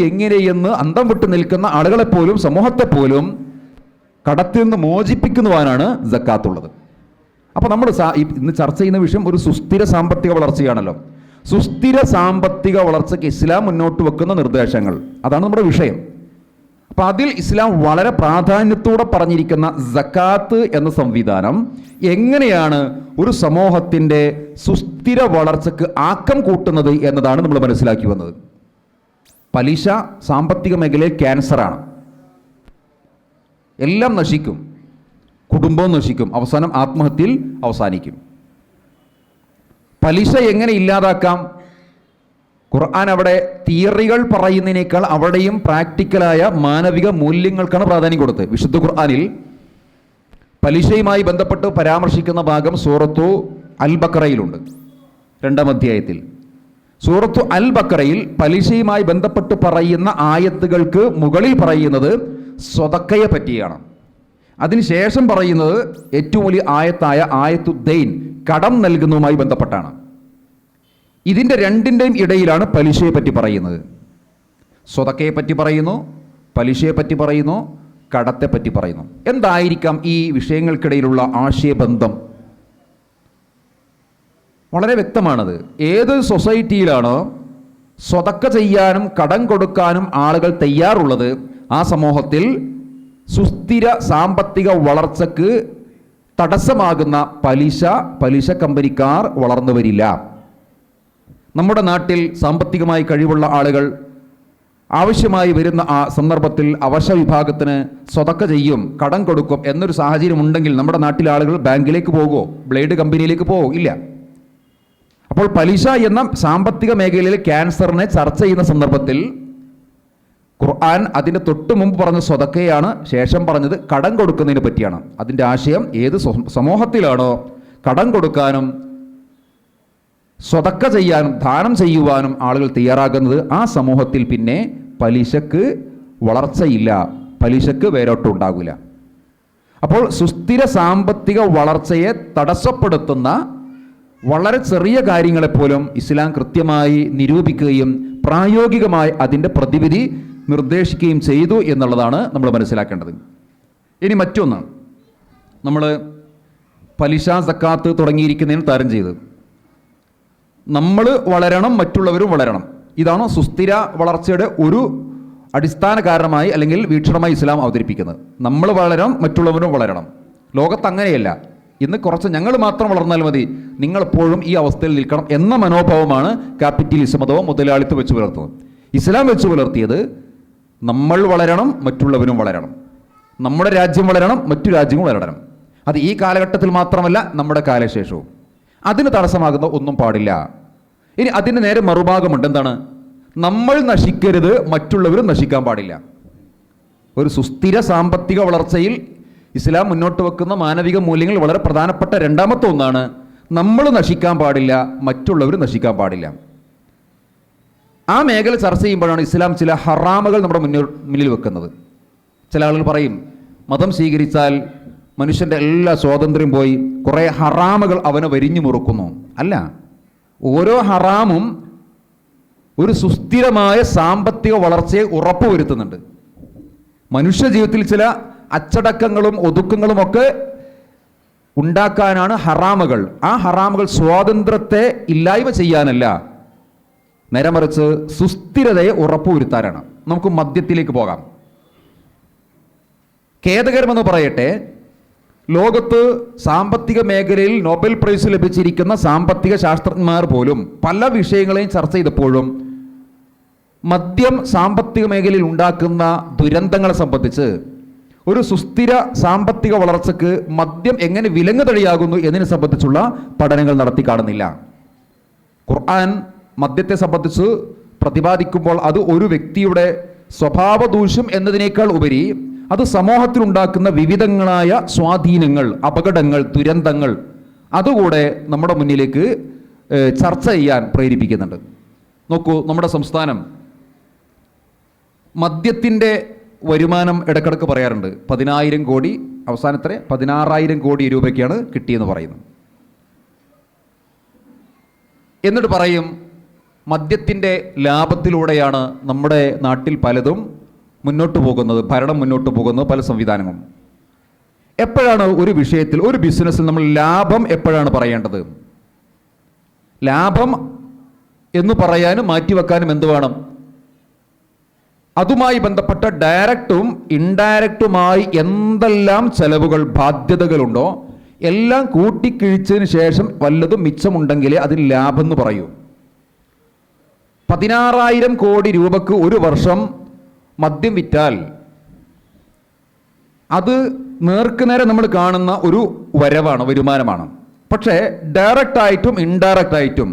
എങ്ങനെയെന്ന് അന്തം വിട്ട് നിൽക്കുന്ന ആളുകളെപ്പോലും, സമൂഹത്തെപ്പോലും കടത്തിൽ നിന്ന് മോചിപ്പിക്കുവാനാണ് സക്കാത്തുള്ളത്. അപ്പോൾ നമ്മൾ ഇന്ന് ചർച്ച ചെയ്യുന്ന വിഷയം ഒരു സുസ്ഥിര സാമ്പത്തിക വളർച്ചയാണല്ലോ. സുസ്ഥിര സാമ്പത്തിക വളർച്ചയ്ക്ക് ഇസ്ലാം മുന്നോട്ട് വെക്കുന്ന നിർദ്ദേശങ്ങൾ, അതാണ് നമ്മുടെ വിഷയം. അപ്പം അതിൽ ഇസ്ലാം വളരെ പ്രാധാന്യത്തോടെ പറഞ്ഞിരിക്കുന്ന സക്കാത്ത് എന്ന സംവിധാനം എങ്ങനെയാണ് ഒരു സമൂഹത്തിൻ്റെ സുസ്ഥിര വളർച്ചയ്ക്ക് ആക്കം കൂട്ടുന്നത് എന്നതാണ് നമ്മൾ മനസ്സിലാക്കി വന്നത്. പലിശ സാമ്പത്തിക മേഖലയിൽ ക്യാൻസറാണ്. എല്ലാം നശിക്കും, കുടുംബവും നശിക്കും, അവസാനം ആത്മഹത്യയിൽ അവസാനിക്കും. പലിശ എങ്ങനെ ഇല്ലാതാക്കാം? ഖുർആൻ അവിടെ തിയറികൾ പറയുന്നതിനേക്കാൾ അവിടെയും പ്രാക്ടിക്കലായ മാനവിക മൂല്യങ്ങൾക്കാണ് പ്രാധാന്യം കൊടുത്തത്. വിശുദ്ധ ഖുർആനിൽ പലിശയുമായി ബന്ധപ്പെട്ട് പരാമർശിക്കുന്ന ഭാഗം സൂറത്തു അൽ ബഖറയിലുണ്ട്, 2-ാം അധ്യായത്തിൽ. സൂറത്തു അൽ ബഖറയിൽ പലിശയുമായി ബന്ധപ്പെട്ട് പറയുന്ന ആയത്തുകൾക്ക് മുകളിൽ പറയുന്നത് സ്വതക്കയെ പറ്റിയാണ്. അതിനുശേഷം പറയുന്നത് ഏറ്റവും വലിയ ആയത്തായ ആയത്തു ദൈൻ, കടം നൽകുന്നതുമായി ബന്ധപ്പെട്ടാണ്. ഇതിൻ്റെ രണ്ടിൻ്റെയും ഇടയിലാണ് പലിശയെ പറ്റി പറയുന്നത്. സ്വതക്കയെ പറ്റി പറയുന്നു, പലിശയെ പറ്റി പറയുന്നു, കടത്തെ പറ്റി പറയുന്നു. എന്തായിരിക്കാം ഈ വിഷയങ്ങൾക്കിടയിലുള്ള ആശയബന്ധം? വളരെ വ്യക്തമാണത്. ഏത് സൊസൈറ്റിയിലാണോ സ്വതക്ക ചെയ്യാനും കടം കൊടുക്കാനും ആളുകൾ തയ്യാറുള്ളത്, ആ സമൂഹത്തിൽ സുസ്ഥിര സാമ്പത്തിക വളർച്ചയ്ക്ക് തടസ്സമാകുന്ന പലിശ കമ്പനിക്കാർ വളർന്നു വരില്ല. നമ്മുടെ നാട്ടിൽ സാമ്പത്തികമായി കഴിവുള്ള ആളുകൾ ആവശ്യമായി വരുന്ന ആ സന്ദർഭത്തിൽ അവശ വിഭാഗത്തിന് സ്വതക്ക ചെയ്യും, കടം കൊടുക്കും എന്നൊരു സാഹചര്യം ഉണ്ടെങ്കിൽ നമ്മുടെ നാട്ടിലെ ആളുകൾ ബാങ്കിലേക്ക് പോകുമോ? ബ്ലേഡ് കമ്പനിയിലേക്ക് പോകുമോ? ഇല്ല. അപ്പോൾ പലിശ എന്ന സാമ്പത്തിക മേഖലയിലെ ക്യാൻസറിനെ ചർച്ച ചെയ്യുന്ന സന്ദർഭത്തിൽ ഖുർആൻ അതിൻ്റെ തൊട്ട് മുമ്പ് പറഞ്ഞ സ്വതക്കയാണ്, ശേഷം പറഞ്ഞത് കടം കൊടുക്കുന്നതിനെ പറ്റിയാണ്. അതിൻ്റെ ആശയം ഏത് സമൂഹത്തിലാണോ കടം കൊടുക്കാനും സ്വതക്ക ചെയ്യാനും ദാനം ചെയ്യുവാനും ആളുകൾ തയ്യാറാകുന്നത്, ആ സമൂഹത്തിൽ പിന്നെ പലിശക്ക് വളർച്ചയില്ല, പലിശക്ക് വേരോട്ടമുണ്ടാകില്ല. അപ്പോൾ സുസ്ഥിര സാമ്പത്തിക വളർച്ചയെ തടസ്സപ്പെടുത്തുന്ന വളരെ ചെറിയ കാര്യങ്ങളെപ്പോലും ഇസ്ലാം കൃത്യമായി നിരൂപിക്കുകയും പ്രായോഗികമായി അതിൻ്റെ പ്രതിവിധി നിർദ്ദേശിക്കുകയും ചെയ്തു എന്നുള്ളതാണ് നമ്മൾ മനസ്സിലാക്കേണ്ടത്. ഇനി മറ്റൊന്ന്, നമ്മൾ പലിശ സക്കാത്ത് തുടങ്ങിയിരിക്കുന്നതിന് തരം ചെയ്ത് നമ്മൾ വളരണം, മറ്റുള്ളവരും വളരണം. ഇതാണ് സുസ്ഥിര വളർച്ചയുടെ ഒരു അടിസ്ഥാന കാരണമായി അല്ലെങ്കിൽ വീക്ഷണമായി ഇസ്ലാം അവതരിപ്പിക്കുന്നത്. നമ്മൾ വളരണം, മറ്റുള്ളവരും വളരണം. ലോകത്ത് അങ്ങനെയല്ല. ഇന്ന് കുറച്ച് ഞങ്ങൾ മാത്രം വളർന്നാൽ മതി, നിങ്ങളെപ്പോഴും ഈ അവസ്ഥയിൽ നിൽക്കണം എന്ന മനോഭാവമാണ് ക്യാപിറ്റലിസം അഥവാ മുതലാളിത്തം വെച്ച് പുലർത്തുന്നത്. ഇസ്ലാം വെച്ച് പുലർത്തിയത് നമ്മൾ വളരണം, മറ്റുള്ളവരും വളരണം. നമ്മുടെ രാജ്യം വളരണം, മറ്റു രാജ്യങ്ങൾ വളരണം. അത് ഈ കാലഘട്ടത്തിൽ മാത്രമല്ല, നമ്മുടെ കാലശേഷവും. അതിന് തടസ്സമാകുന്ന ഒന്നും പാടില്ല. ഇനി അതിന് നേരെ മറുഭാഗമുണ്ട്. എന്താണ്? നമ്മൾ നശിക്കരുത്, മറ്റുള്ളവരും നശിക്കാൻ പാടില്ല. ഒരു സുസ്ഥിര സാമ്പത്തിക വളർച്ചയിൽ ഇസ്ലാം മുന്നോട്ട് വെക്കുന്ന മാനവിക മൂല്യങ്ങൾ വളരെ പ്രധാനപ്പെട്ട രണ്ടാമത്തെ ഒന്നാണ്. നമ്മൾ നശിക്കാൻ പാടില്ല, മറ്റുള്ളവർ നശിക്കാൻ പാടില്ല. ആ മേഖല ചർച്ച ചെയ്യുമ്പോഴാണ് ഇസ്ലാം ചില ഹറാമുകൾ നമ്മുടെ മുന്നിൽ വെക്കുന്നത്. ചില ആളുകൾ പറയും മതം സ്വീകരിച്ചാൽ മനുഷ്യൻ്റെ എല്ലാ സ്വാതന്ത്ര്യം പോയി, കുറേ ഹറാമുകൾ അവനെ വരിഞ്ഞു മുറുക്കുന്നു. അല്ല, ഓരോ ഹറാമും ഒരു സുസ്ഥിരമായ സാമ്പത്തിക വളർച്ചയെ ഉറപ്പുവരുത്തുന്നുണ്ട്. മനുഷ്യ ജീവിതത്തിൽ ചില അച്ചടക്കങ്ങളും ഒതുക്കങ്ങളും ഒക്കെ ഉണ്ടാക്കാനാണ് ഹറാമുകൾ. ആ ഹറാമുകൾ സ്വാതന്ത്ര്യത്തെ ഇല്ലായ്മ ചെയ്യാനല്ല, നേരെ മറിച്ച് സുസ്ഥിരതയെ ഉറപ്പുവരുത്താനാണ്. നമുക്ക് മദ്യത്തിലേക്ക് പോകാം. ഖേദകരമെന്ന് പറയട്ടെ, ലോകത്ത് സാമ്പത്തിക മേഖലയിൽ നോബൽ പ്രൈസ് ലഭിച്ചിരിക്കുന്ന സാമ്പത്തിക ശാസ്ത്രജ്ഞന്മാർ പോലും പല വിഷയങ്ങളെയും ചർച്ച ചെയ്തപ്പോഴും മദ്യം സാമ്പത്തിക മേഖലയിൽ ഉണ്ടാക്കുന്ന ദുരന്തങ്ങളെ സംബന്ധിച്ച്, ഒരു സുസ്ഥിര സാമ്പത്തിക വളർച്ചയ്ക്ക് മദ്യം എങ്ങനെ വിലങ്ങുതടിയാകുന്നു എന്നതിനെ സംബന്ധിച്ചുള്ള പഠനങ്ങൾ നടത്തി കാണുന്നില്ല. ഖുർആൻ മദ്യത്തെ സംബന്ധിച്ച് പ്രതിപാദിക്കുമ്പോൾ അത് ഒരു വ്യക്തിയുടെ സ്വഭാവദൂഷ്യം എന്നതിനേക്കാൾ ഉപരി അത് സമൂഹത്തിലുണ്ടാക്കുന്ന വിവിധങ്ങളായ സ്വാധീനങ്ങൾ, അപകടങ്ങൾ, ദുരന്തങ്ങൾ അതുകൂടെ നമ്മുടെ മുന്നിലേക്ക് ചർച്ച ചെയ്യാൻ പ്രേരിപ്പിക്കുന്നുണ്ട്. നോക്കൂ, നമ്മുടെ സംസ്ഥാനം മദ്യത്തിൻ്റെ വരുമാനം ഇടക്കിടക്ക് പറയാറുണ്ട്. 10,000 കോടി, അവസാനത്തെ 16,000 കോടി രൂപയ്ക്കാണ് കിട്ടിയെന്ന് പറയുന്നു. എന്നിട്ട് പറയും മദ്യത്തിൻ്റെ ലാഭത്തിലൂടെയാണ് നമ്മുടെ നാട്ടിൽ പലതും മുന്നോട്ട് പോകുന്നത്, ഭരണം മുന്നോട്ട് പോകുന്നത്, പല സംവിധാനങ്ങളും. എപ്പോഴാണ് ഒരു വിഷയത്തിൽ, ഒരു ബിസിനസ്സിൽ നമ്മൾ ലാഭം എപ്പോഴാണ് പറയേണ്ടത്? ലാഭം എന്ന് പറയാനും മാറ്റിവെക്കാനും എന്ത് വേണം? അതുമായി ബന്ധപ്പെട്ട ഡയറക്റ്റും ഇൻഡയറക്റ്റുമായി എന്തെല്ലാം ചെലവുകൾ, ബാധ്യതകളുണ്ടോ എല്ലാം കൂട്ടിക്കിഴിച്ചതിന് ശേഷം വല്ലതും മിച്ചമുണ്ടെങ്കിലേ അതിന് ലാഭം എന്ന് പറയൂ. 16,000 കോടി രൂപക്ക് ഒരു വർഷം മദ്യം വിറ്റാൽ അത് നേർക്കുനേരെ നമ്മൾ കാണുന്ന ഒരു വരവാണ്, വരുമാനമാണ്. പക്ഷേ ഡയറക്റ്റായിട്ടും ഇൻഡയറക്റ്റായിട്ടും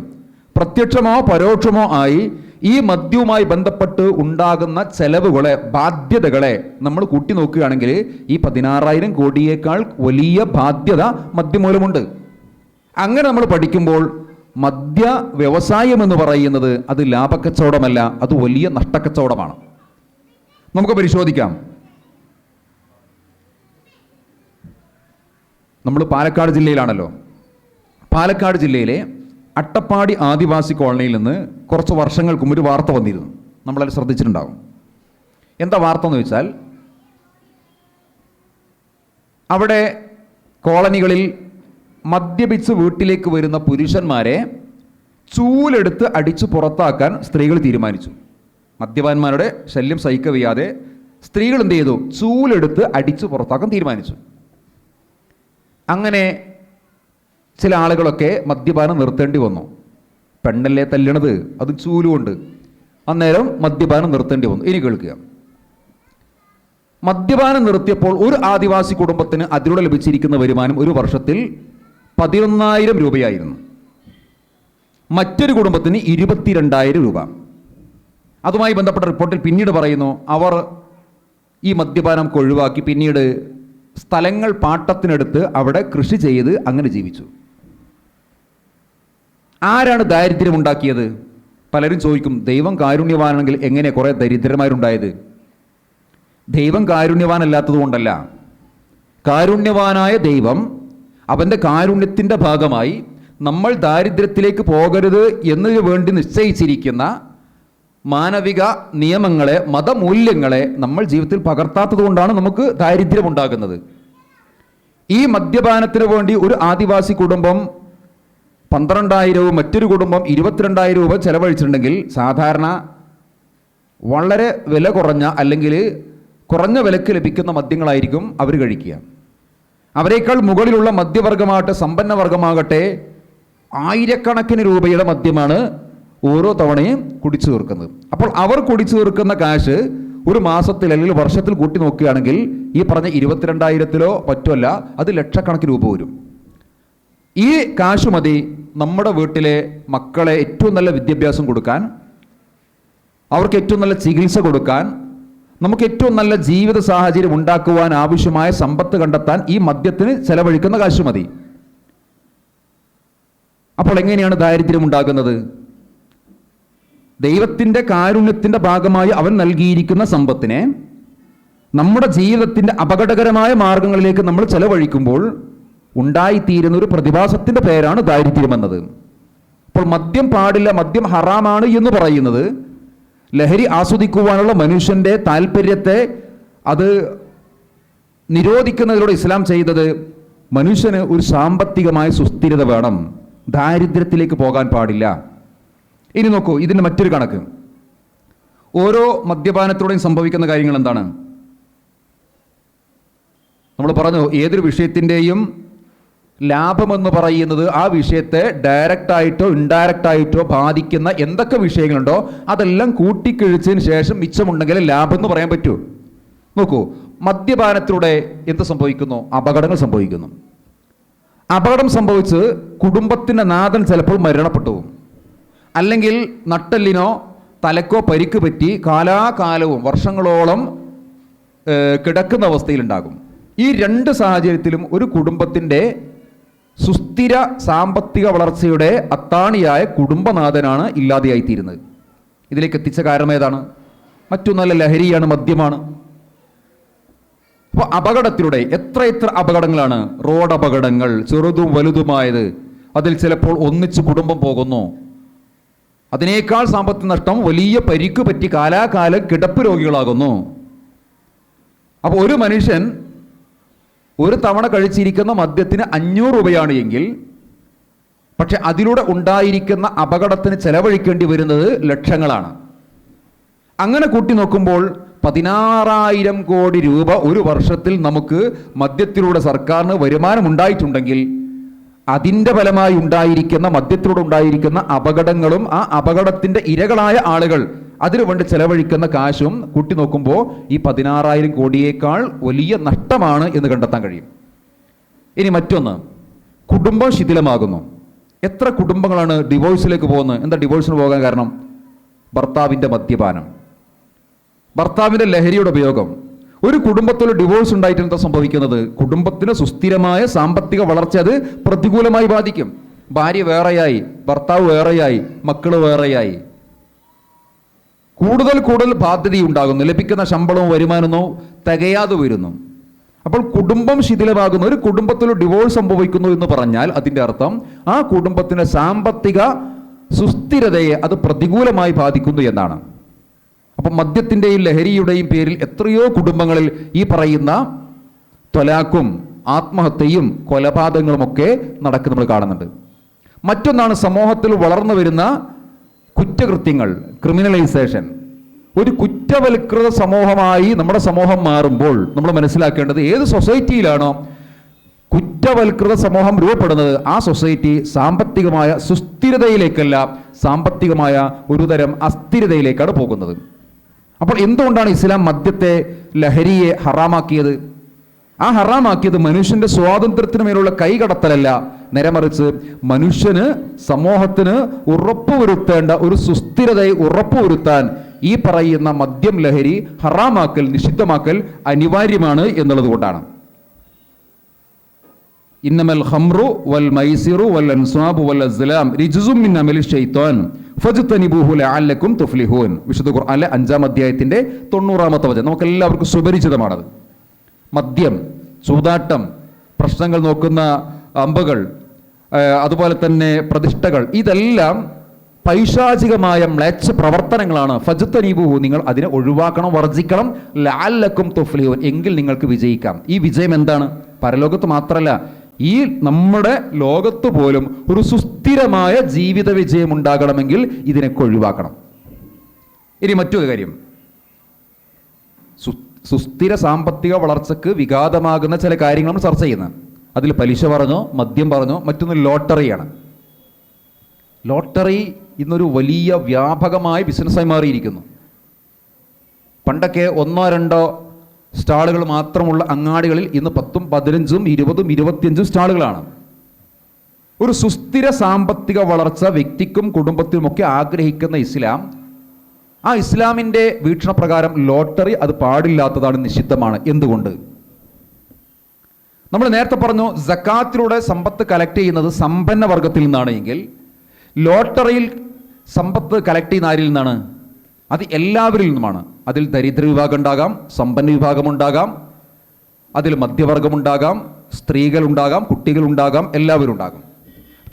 പ്രത്യക്ഷമോ പരോക്ഷമോ ആയി ഈ മദ്യവുമായി ബന്ധപ്പെട്ട് ഉണ്ടാകുന്ന ചെലവുകളെ, ബാധ്യതകളെ നമ്മൾ കൂട്ടി നോക്കുകയാണെങ്കിൽ ഈ 16,000 കോടിയേക്കാൾ വലിയ ബാധ്യത മദ്യം മൂലമുണ്ട്. അങ്ങനെ നമ്മൾ പഠിക്കുമ്പോൾ മദ്യ വ്യവസായം എന്ന് പറയുന്നത് അത് ലാഭക്കച്ചവടമല്ല, അത് വലിയ നഷ്ടക്കച്ചവടമാണ്. നമുക്ക് പരിശോധിക്കാം. നമ്മൾ പാലക്കാട് ജില്ലയിലാണല്ലോ. പാലക്കാട് ജില്ലയിലെ അട്ടപ്പാടി ആദിവാസി കോളനിയിൽ നിന്ന് കുറച്ച് വർഷങ്ങൾക്ക് മുമ്പ് ഒരു വാർത്ത വന്നിരുന്നു. നമ്മളത് ശ്രദ്ധിച്ചിട്ടുണ്ടാകും. എന്താ വാർത്ത എന്ന് വെച്ചാൽ, അവിടെ കോളനികളിൽ മദ്യപിച്ച് വീട്ടിലേക്ക് വരുന്ന പുരുഷന്മാരെ ചൂലെടുത്ത് അടിച്ചു പുറത്താക്കാൻ സ്ത്രീകൾ തീരുമാനിച്ചു. മദ്യപാന്മാരുടെ ശല്യം സഹിക്കവയ്യാതെ സ്ത്രീകൾ എന്ത് ചെയ്തു? ചൂലെടുത്ത് അടിച്ചു പുറത്താക്കാൻ തീരുമാനിച്ചു. അങ്ങനെ ചില ആളുകളൊക്കെ മദ്യപാനം നിർത്തേണ്ടി വന്നു. പെണ്ണല്ലേ തല്ലണത്, അത് ചൂലുകൊണ്ട്. അന്നേരം മദ്യപാനം നിർത്തേണ്ടി വന്നു. ഇനി കേൾക്കുക. മദ്യപാനം നിർത്തിയപ്പോൾ ഒരു ആദിവാസി കുടുംബത്തിന് അതിലൂടെ ലഭിച്ചിരിക്കുന്ന വരുമാനം ഒരു വർഷത്തിൽ 11,000 രൂപയായിരുന്നു. മറ്റൊരു കുടുംബത്തിന് 22,000 രൂപ. അതുമായി ബന്ധപ്പെട്ട റിപ്പോർട്ടിൽ പിന്നീട് പറയുന്നു, അവർ ഈ മദ്യപാനം ഒഴിവാക്കി പിന്നീട് സ്ഥലങ്ങൾ പാട്ടത്തിനെടുത്ത് അവിടെ കൃഷി ചെയ്ത് അങ്ങനെ ജീവിച്ചു. ആരാണ് ദാരിദ്ര്യം ഉണ്ടാക്കിയത്? പലരും ചോദിക്കും, ദൈവം കാരുണ്യവാനാണെങ്കിൽ എങ്ങനെ കുറേ ദരിദ്രന്മാരുണ്ടായത്? ദൈവം കാരുണ്യവാനല്ലാത്തത് കൊണ്ടല്ല. കാരുണ്യവാനായ ദൈവം അവൻ്റെ കാരുണ്യത്തിൻ്റെ ഭാഗമായി നമ്മൾ ദാരിദ്ര്യത്തിലേക്ക് പോകരുത് എന്നതിനു വേണ്ടി നിശ്ചയിച്ചിരിക്കുന്ന മാനവിക നിയമങ്ങളെ, മതമൂല്യങ്ങളെ നമ്മൾ ജീവിതത്തിൽ പകർത്താത്തത് കൊണ്ടാണ് നമുക്ക് ദാരിദ്ര്യം ഉണ്ടാകുന്നത്. ഈ മദ്യപാനത്തിന് വേണ്ടി ഒരു ആദിവാസി കുടുംബം 12,000 മറ്റൊരു കുടുംബം 22,000 രൂപ ചെലവഴിച്ചിട്ടുണ്ടെങ്കിൽ സാധാരണ വളരെ വില കുറഞ്ഞ അല്ലെങ്കിൽ കുറഞ്ഞ വിലക്ക് ലഭിക്കുന്ന മദ്യങ്ങളായിരിക്കും അവർ കഴിക്കുക. അവരെക്കാൾ മുകളിലുള്ള മധ്യവർഗമാകട്ടെ സമ്പന്നവർഗമാകട്ടെ ആയിരക്കണക്കിന് രൂപയുടെ മദ്യമാണ് ഓരോ തവണയും കുടിച്ചു തീർക്കുന്നത്. അപ്പോൾ അവർ കുടിച്ചു തീർക്കുന്ന കാശ് ഒരു മാസത്തിൽ അല്ലെങ്കിൽ വർഷത്തിൽ കൂട്ടി നോക്കുകയാണെങ്കിൽ ഈ പറഞ്ഞ 22,000-ലോ മറ്റുമല്ല, അത് ലക്ഷക്കണക്കിന് രൂപ വരും. ഈ കാശ് മതി നമ്മുടെ വീട്ടിലെ മക്കളെ ഏറ്റവും നല്ല വിദ്യാഭ്യാസം കൊടുക്കാൻ, അവർക്ക് ഏറ്റവും നല്ല ചികിത്സ കൊടുക്കാൻ, നമുക്ക് ഏറ്റവും നല്ല ജീവിത സാഹചര്യം ഉണ്ടാക്കുവാൻ ആവശ്യമായ സമ്പത്ത് കണ്ടെത്താൻ ഈ മദ്യത്തിന് ചെലവഴിക്കുന്ന കാശ് മതി. അപ്പോൾ എങ്ങനെയാണ് ദാരിദ്ര്യം ഉണ്ടാകുന്നത്? ദൈവത്തിൻ്റെ കാരുണ്യത്തിൻ്റെ ഭാഗമായി അവൻ നൽകിയിരിക്കുന്ന സമ്പത്തിനെ നമ്മുടെ ജീവിതത്തിൻ്റെ അപകടകരമായ മാർഗങ്ങളിലേക്ക് നമ്മൾ ചെലവഴിക്കുമ്പോൾ ഉണ്ടായിത്തീരുന്ന ഒരു പ്രതിഭാസത്തിൻ്റെ പേരാണ് ദാരിദ്ര്യം എന്നത്. അപ്പോൾ മദ്യം പാടില്ല, മദ്യം ഹറാമാണ് എന്ന് പറയുന്നത് ലഹരി ആസ്വദിക്കുവാനുള്ള മനുഷ്യൻ്റെ താല്പര്യത്തെ അത് നിരോധിക്കുന്നതിലൂടെ ഇസ്ലാം ചെയ്തത് മനുഷ്യന് ഒരു സാമ്പത്തികമായ സുസ്ഥിരത വേണം, ദാരിദ്ര്യത്തിലേക്ക് പോകാൻ പാടില്ല. ഇനി നോക്കൂ, ഇതിൻ്റെ മറ്റൊരു കണക്ക്. ഓരോ മദ്യപാനത്തിലൂടെയും സംഭവിക്കുന്ന കാര്യങ്ങൾ എന്താണ്? നമ്മൾ പറഞ്ഞു, ഏതൊരു വിഷയത്തിൻ്റെയും ലാഭമെന്ന് പറയുന്നത് ആ വിഷയത്തെ ഡയറക്റ്റായിട്ടോ ഇൻഡയറക്റ്റായിട്ടോ ബാധിക്കുന്ന എന്തൊക്കെ വിഷയങ്ങളുണ്ടോ അതെല്ലാം കൂട്ടിക്കിഴിച്ചതിന് ശേഷം മിച്ചമുണ്ടെങ്കിൽ ലാഭം എന്ന് പറയാൻ പറ്റൂ. നോക്കൂ, മദ്യപാനത്തിലൂടെ എന്ത് സംഭവിക്കുന്നു? അപകടങ്ങൾ സംഭവിക്കുന്നു. അപകടം സംഭവിച്ച് കുടുംബത്തിൻ്റെ നാഥൻ ചിലപ്പോൾ മരണപ്പെട്ടു പോകും, അല്ലെങ്കിൽ നട്ടെല്ലിനോ തലക്കോ പരിക്ക് പറ്റി കാലാകാലവും വർഷങ്ങളോളം കിടക്കുന്ന അവസ്ഥയിലുണ്ടാകും. ഈ രണ്ട് സാഹചര്യത്തിലും ഒരു കുടുംബത്തിൻ്റെ സുസ്ഥിര സാമ്പത്തിക വളർച്ചയുടെ അത്താണിയായ കുടുംബനാഥനാണ് ഇല്ലാതെയായിത്തീരുന്നത്. ഇതിലേക്ക് എത്തിച്ച കാരണം ഏതാണ്? മറ്റൊന്നല്ല, ലഹരിയാണ്, മദ്യമാണ്. അപ്പോൾ അപകടത്തിലൂടെ എത്ര അപകടങ്ങളാണ്. റോഡ് അപകടങ്ങൾ, ചെറുതും വലുതുമായത്, അതിൽ ചിലപ്പോൾ ഒന്നിച്ച് കുടുംബം പോകുന്നു. അതിനേക്കാൾ സാമ്പത്തിക നഷ്ടം, വലിയ പരിക്ക് പറ്റി കാലാകാലം കിടപ്പ് രോഗികളാകുന്നു. അപ്പോൾ ഒരു മനുഷ്യൻ ഒരു തവണ കഴിച്ചിരിക്കുന്ന മദ്യത്തിന് 500 രൂപയാണ് എങ്കിൽ, പക്ഷെ അതിലൂടെ ഉണ്ടായിരിക്കുന്ന അപകടത്തിന് ചെലവഴിക്കേണ്ടി വരുന്നത് ലക്ഷങ്ങളാണ്. അങ്ങനെ കൂട്ടി നോക്കുമ്പോൾ 16,000 കോടി രൂപ ഒരു വർഷത്തിൽ നമുക്ക് മദ്യത്തിലൂടെ സർക്കാരിന് വരുമാനം ഉണ്ടായിട്ടുണ്ടെങ്കിൽ അതിൻ്റെ ഫലമായി ഉണ്ടായിരിക്കുന്ന മദ്യത്തിലൂടെ ഉണ്ടായിരിക്കുന്ന അപകടങ്ങളും ആ അപകടത്തിൻ്റെ ഇരകളായ ആളുകൾ അതിനുവേണ്ടി ചെലവഴിക്കുന്ന കാശും കൂട്ടി നോക്കുമ്പോൾ ഈ 16,000 കോടിയേക്കാൾ വലിയ നഷ്ടമാണ് എന്ന് കണ്ടെത്താൻ കഴിയും. ഇനി മറ്റൊന്ന്, കുടുംബം ശിഥിലമാകുന്നു. എത്ര കുടുംബങ്ങളാണ് ഡിവോഴ്സിലേക്ക് പോകുന്നത്? എന്താ ഡിവോഴ്സിന് പോകാൻ കാരണം? ഭർത്താവിൻ്റെ മദ്യപാനം, ഭർത്താവിൻ്റെ ലഹരിയുടെ ഉപയോഗം. ഒരു കുടുംബത്തിൽ ഡിവോഴ്സ് ഉണ്ടായിട്ട് എന്താ സംഭവിക്കുന്നത്? കുടുംബത്തിന് സുസ്ഥിരമായ സാമ്പത്തിക വളർച്ച അത് പ്രതികൂലമായി ബാധിക്കും. ഭാര്യ വേറെയായി, ഭർത്താവ് വേറെയായി, മക്കൾ വേറെയായി, കൂടുതൽ ബാധ്യതയുണ്ടാകുന്നു. ലഭിക്കുന്ന ശമ്പളവും വരുമാനമോ തികയാതെ വരുന്നു. അപ്പോൾ കുടുംബം ശിഥിലമാകുന്നു. ഒരു കുടുംബത്തിൽ ഡിവോഴ്സ് സംഭവിക്കുന്നു എന്ന് പറഞ്ഞാൽ അതിൻ്റെ അർത്ഥം ആ കുടുംബത്തിൻ്റെ സാമ്പത്തിക സുസ്ഥിരതയെ അത് പ്രതികൂലമായി ബാധിക്കുന്നു എന്നാണ്. അപ്പം മദ്യത്തിൻ്റെയും ലഹരിയുടെയും പേരിൽ എത്രയോ കുടുംബങ്ങളിൽ ഈ പറയുന്ന ത്വലാഖും ആത്മഹത്യയും കൊലപാതകങ്ങളുമൊക്കെ നടക്കുന്നത് നമ്മൾ കാണുന്നുണ്ട്. മറ്റൊന്നാണ് സമൂഹത്തിൽ വളർന്നു വരുന്ന കുറ്റകൃത്യങ്ങൾ, ക്രിമിനലൈസേഷൻ. ഒരു കുറ്റവൽകൃത സമൂഹമായി നമ്മുടെ സമൂഹം മാറുമ്പോൾ നമ്മൾ മനസ്സിലാക്കേണ്ടത്, ഏത് സൊസൈറ്റിയിലാണോ കുറ്റവൽകൃത സമൂഹം രൂപപ്പെടുന്നത് ആ സൊസൈറ്റി സാമ്പത്തികമായ സുസ്ഥിരതയിലേക്കല്ല, സാമ്പത്തികമായ ഒരുതരം അസ്ഥിരതയിലേക്കാണ് പോകുന്നത്. അപ്പോൾ എന്തുകൊണ്ടാണ് ഇസ്ലാം മദ്യത്തെ, ലഹരിയെ ഹറാമാക്കിയത്? ആ ഹറാമാക്കിയത് മനുഷ്യൻ്റെ സ്വാതന്ത്ര്യത്തിന് മേലുള്ള കൈകടത്തലല്ല, നേരെമറിച്ച് മനുഷ്യന്, സമൂഹത്തിന് ഉറപ്പുവരുത്തേണ്ട ഒരു സുസ്ഥിരതയെ ഉറപ്പുവരുത്താൻ ഈ പറയുന്ന മദ്യം, ലഹരി ഹറാമാക്കൽ, നിഷിദ്ധമാക്കൽ അനിവാര്യമാണ് എന്നുള്ളത് കൊണ്ടാണ്. ഇന്നമൽ ഖംറു വൽ മൈസിറു വൽ അൻസാബു വൽ അസ്ലാം റിജ്സും മിൻ അമലി ശൈത്താൻ ഫജ്തനിബൂഹു ലഅല്ലക്കും തുഫ്ലിഹൂൻ. വിശുദ്ധ ഖുർആനിലെ 5-ാം അധ്യായത്തിന്റെ 90-ാമത്തെ വചനം നമുക്ക് എല്ലാവർക്കും സുപരിചിതമാണത്. മദ്യം, ചൂതാട്ടം, പ്രശ്നങ്ങൾ നോക്കുന്ന അമ്പുകൾ, അതുപോലെ തന്നെ പ്രതിഷ്ഠകൾ, ഇതെല്ലാം പൈശാചികമായ മ്ലേച്ഛ പ്രവർത്തനങ്ങളാണ്. ഫജ്തനിബൂഹു, നിങ്ങൾ അതിനെ ഒഴിവാക്കണം, വർജിക്കണം. ലഅല്ലക്കും തുഫ്ലിഹൂൻ, എങ്കിൽ നിങ്ങൾക്ക് വിജയിക്കാം. ഈ വിജയം എന്താണ്? പരലോകത്ത് മാത്രമല്ല, ഈ നമ്മുടെ ലോകത്ത് പോലും ഒരു സുസ്ഥിരമായ ജീവിത വിജയം ഉണ്ടാകണമെങ്കിൽ ഇതിനൊക്കെ ഒഴിവാക്കണം. ഇനി മറ്റൊരു കാര്യം, സുസ്ഥിര സാമ്പത്തിക വളർച്ചയ്ക്ക് വിഘാതമാകുന്ന ചില കാര്യങ്ങൾ നമ്മൾ ചർച്ച ചെയ്യുന്നത്. അതിൽ പലിശ പറഞ്ഞോ, മദ്യം പറഞ്ഞോ, മറ്റൊന്ന് ലോട്ടറിയാണ്. ലോട്ടറി ഇന്നൊരു വലിയ വ്യാപകമായ ബിസിനസ്സായി മാറിയിരിക്കുന്നു. പണ്ടൊക്കെ 1-2 സ്റ്റാളുകൾ മാത്രമുള്ള അങ്ങാടികളിൽ ഇന്ന് 10, 15, 20, 25 സ്റ്റാളുകളാണ്. ഒരു സുസ്ഥിര സാമ്പത്തിക വളർച്ച വ്യക്തിക്കും കുടുംബത്തിനുമൊക്കെ ആഗ്രഹിക്കുന്ന ഇസ്ലാം ആ ഇസ്ലാമിൻ്റെ വീക്ഷണപ്രകാരം ലോട്ടറി അത് പാടില്ലാത്തതാണ്, നിഷിദ്ധമാണ്. എന്തുകൊണ്ട്? നമ്മൾ നേരത്തെ പറഞ്ഞു സക്കാത്തിലൂടെ സമ്പത്ത് കളക്ട് ചെയ്യുന്നത് സമ്പന്ന വർഗത്തിൽ നിന്നാണ് എങ്കിൽ ലോട്ടറിയിൽ സമ്പത്ത് കളക്ട് ചെയ്യുന്ന ആരിൽ നിന്നാണ്? അത് എല്ലാവരിൽ നിന്നുമാണ്. അതിൽ ദരിദ്ര വിഭാഗം ഉണ്ടാകാം, സമ്പന്ന വിഭാഗമുണ്ടാകാം, അതിൽ മധ്യവർഗമുണ്ടാകാം, സ്ത്രീകളുണ്ടാകാം, കുട്ടികളുണ്ടാകാം, എല്ലാവരും ഉണ്ടാകും.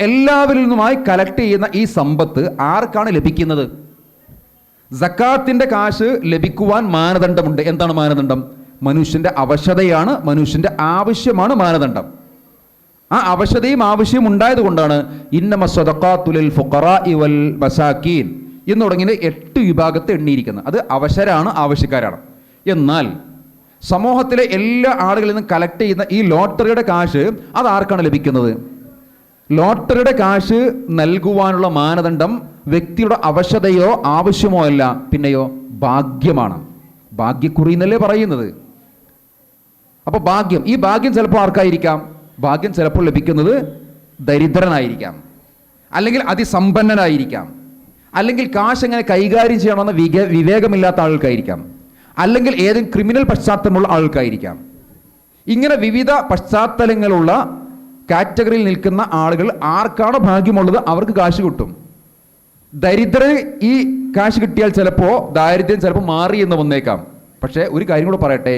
എല്ലാവരിൽ നിന്നുമായി കളക്ട് ചെയ്യുന്ന ഈ സമ്പത്ത് ആർക്കാണ് ലഭിക്കുന്നത്? സക്കാത്തിൻ്റെ കാശ് ലഭിക്കുവാൻ മാനദണ്ഡമുണ്ട്. എന്താണ് മാനദണ്ഡം? മനുഷ്യൻ്റെ അവശതയാണ്, മനുഷ്യൻ്റെ ആവശ്യമാണ് മാനദണ്ഡം. ആ അവശതയും ആവശ്യവും ഉണ്ടായത് കൊണ്ടാണ് ഇന്നമ സ്വദഖാത്തു ലിൽ ഫുഖറാഇ വൽ മസാകീൻ എന്ന് തുടങ്ങിയ 8 വിഭാഗത്തെ എണ്ണിയിരിക്കുന്നത്. അത് അവശരാണ്, ആവശ്യക്കാരാണ്. എന്നാൽ സമൂഹത്തിലെ എല്ലാ ആളുകളിൽ നിന്നും കളക്ട് ചെയ്യുന്ന ഈ ലോട്ടറിയുടെ കാശ് അത് ആർക്കാണ് ലഭിക്കുന്നത്? ലോട്ടറിയുടെ കാശ് നൽകുവാനുള്ള മാനദണ്ഡം വ്യക്തിയുടെ അവശതയോ ആവശ്യമോ അല്ല, പിന്നെയോ ഭാഗ്യമാണ്. ഭാഗ്യക്കുറി എന്നല്ലേ പറയുന്നത്. അപ്പോൾ ഭാഗ്യം, ഈ ഭാഗ്യം ചിലപ്പോൾ ആർക്കായിരിക്കാം? ഭാഗ്യം ചിലപ്പോൾ ലഭിക്കുന്നത് ദരിദ്രനായിരിക്കാം, അല്ലെങ്കിൽ അതിസമ്പന്നനായിരിക്കാം, അല്ലെങ്കിൽ കാശ് എങ്ങനെ കൈകാര്യം ചെയ്യണമെന്ന വിവേകമില്ലാത്ത ആൾക്കായിരിക്കാം, അല്ലെങ്കിൽ ഏതെങ്കിലും ക്രിമിനൽ പശ്ചാത്തലമുള്ള ആൾക്കായിരിക്കാം. ഇങ്ങനെ വിവിധ പശ്ചാത്തലങ്ങളുള്ള കാറ്റഗറിയിൽ നിൽക്കുന്ന ആളുകൾ ആർക്കാണോ ഭാഗ്യമുള്ളത് അവർക്ക് കാശ് കിട്ടും. ദരിദ്രന് ഈ കാശ് കിട്ടിയാൽ ചിലപ്പോൾ ദാരിദ്ര്യം ചിലപ്പോൾ മാറി എന്ന് വന്നേക്കാം. പക്ഷേ ഒരു കാര്യം കൂടെ പറയട്ടെ,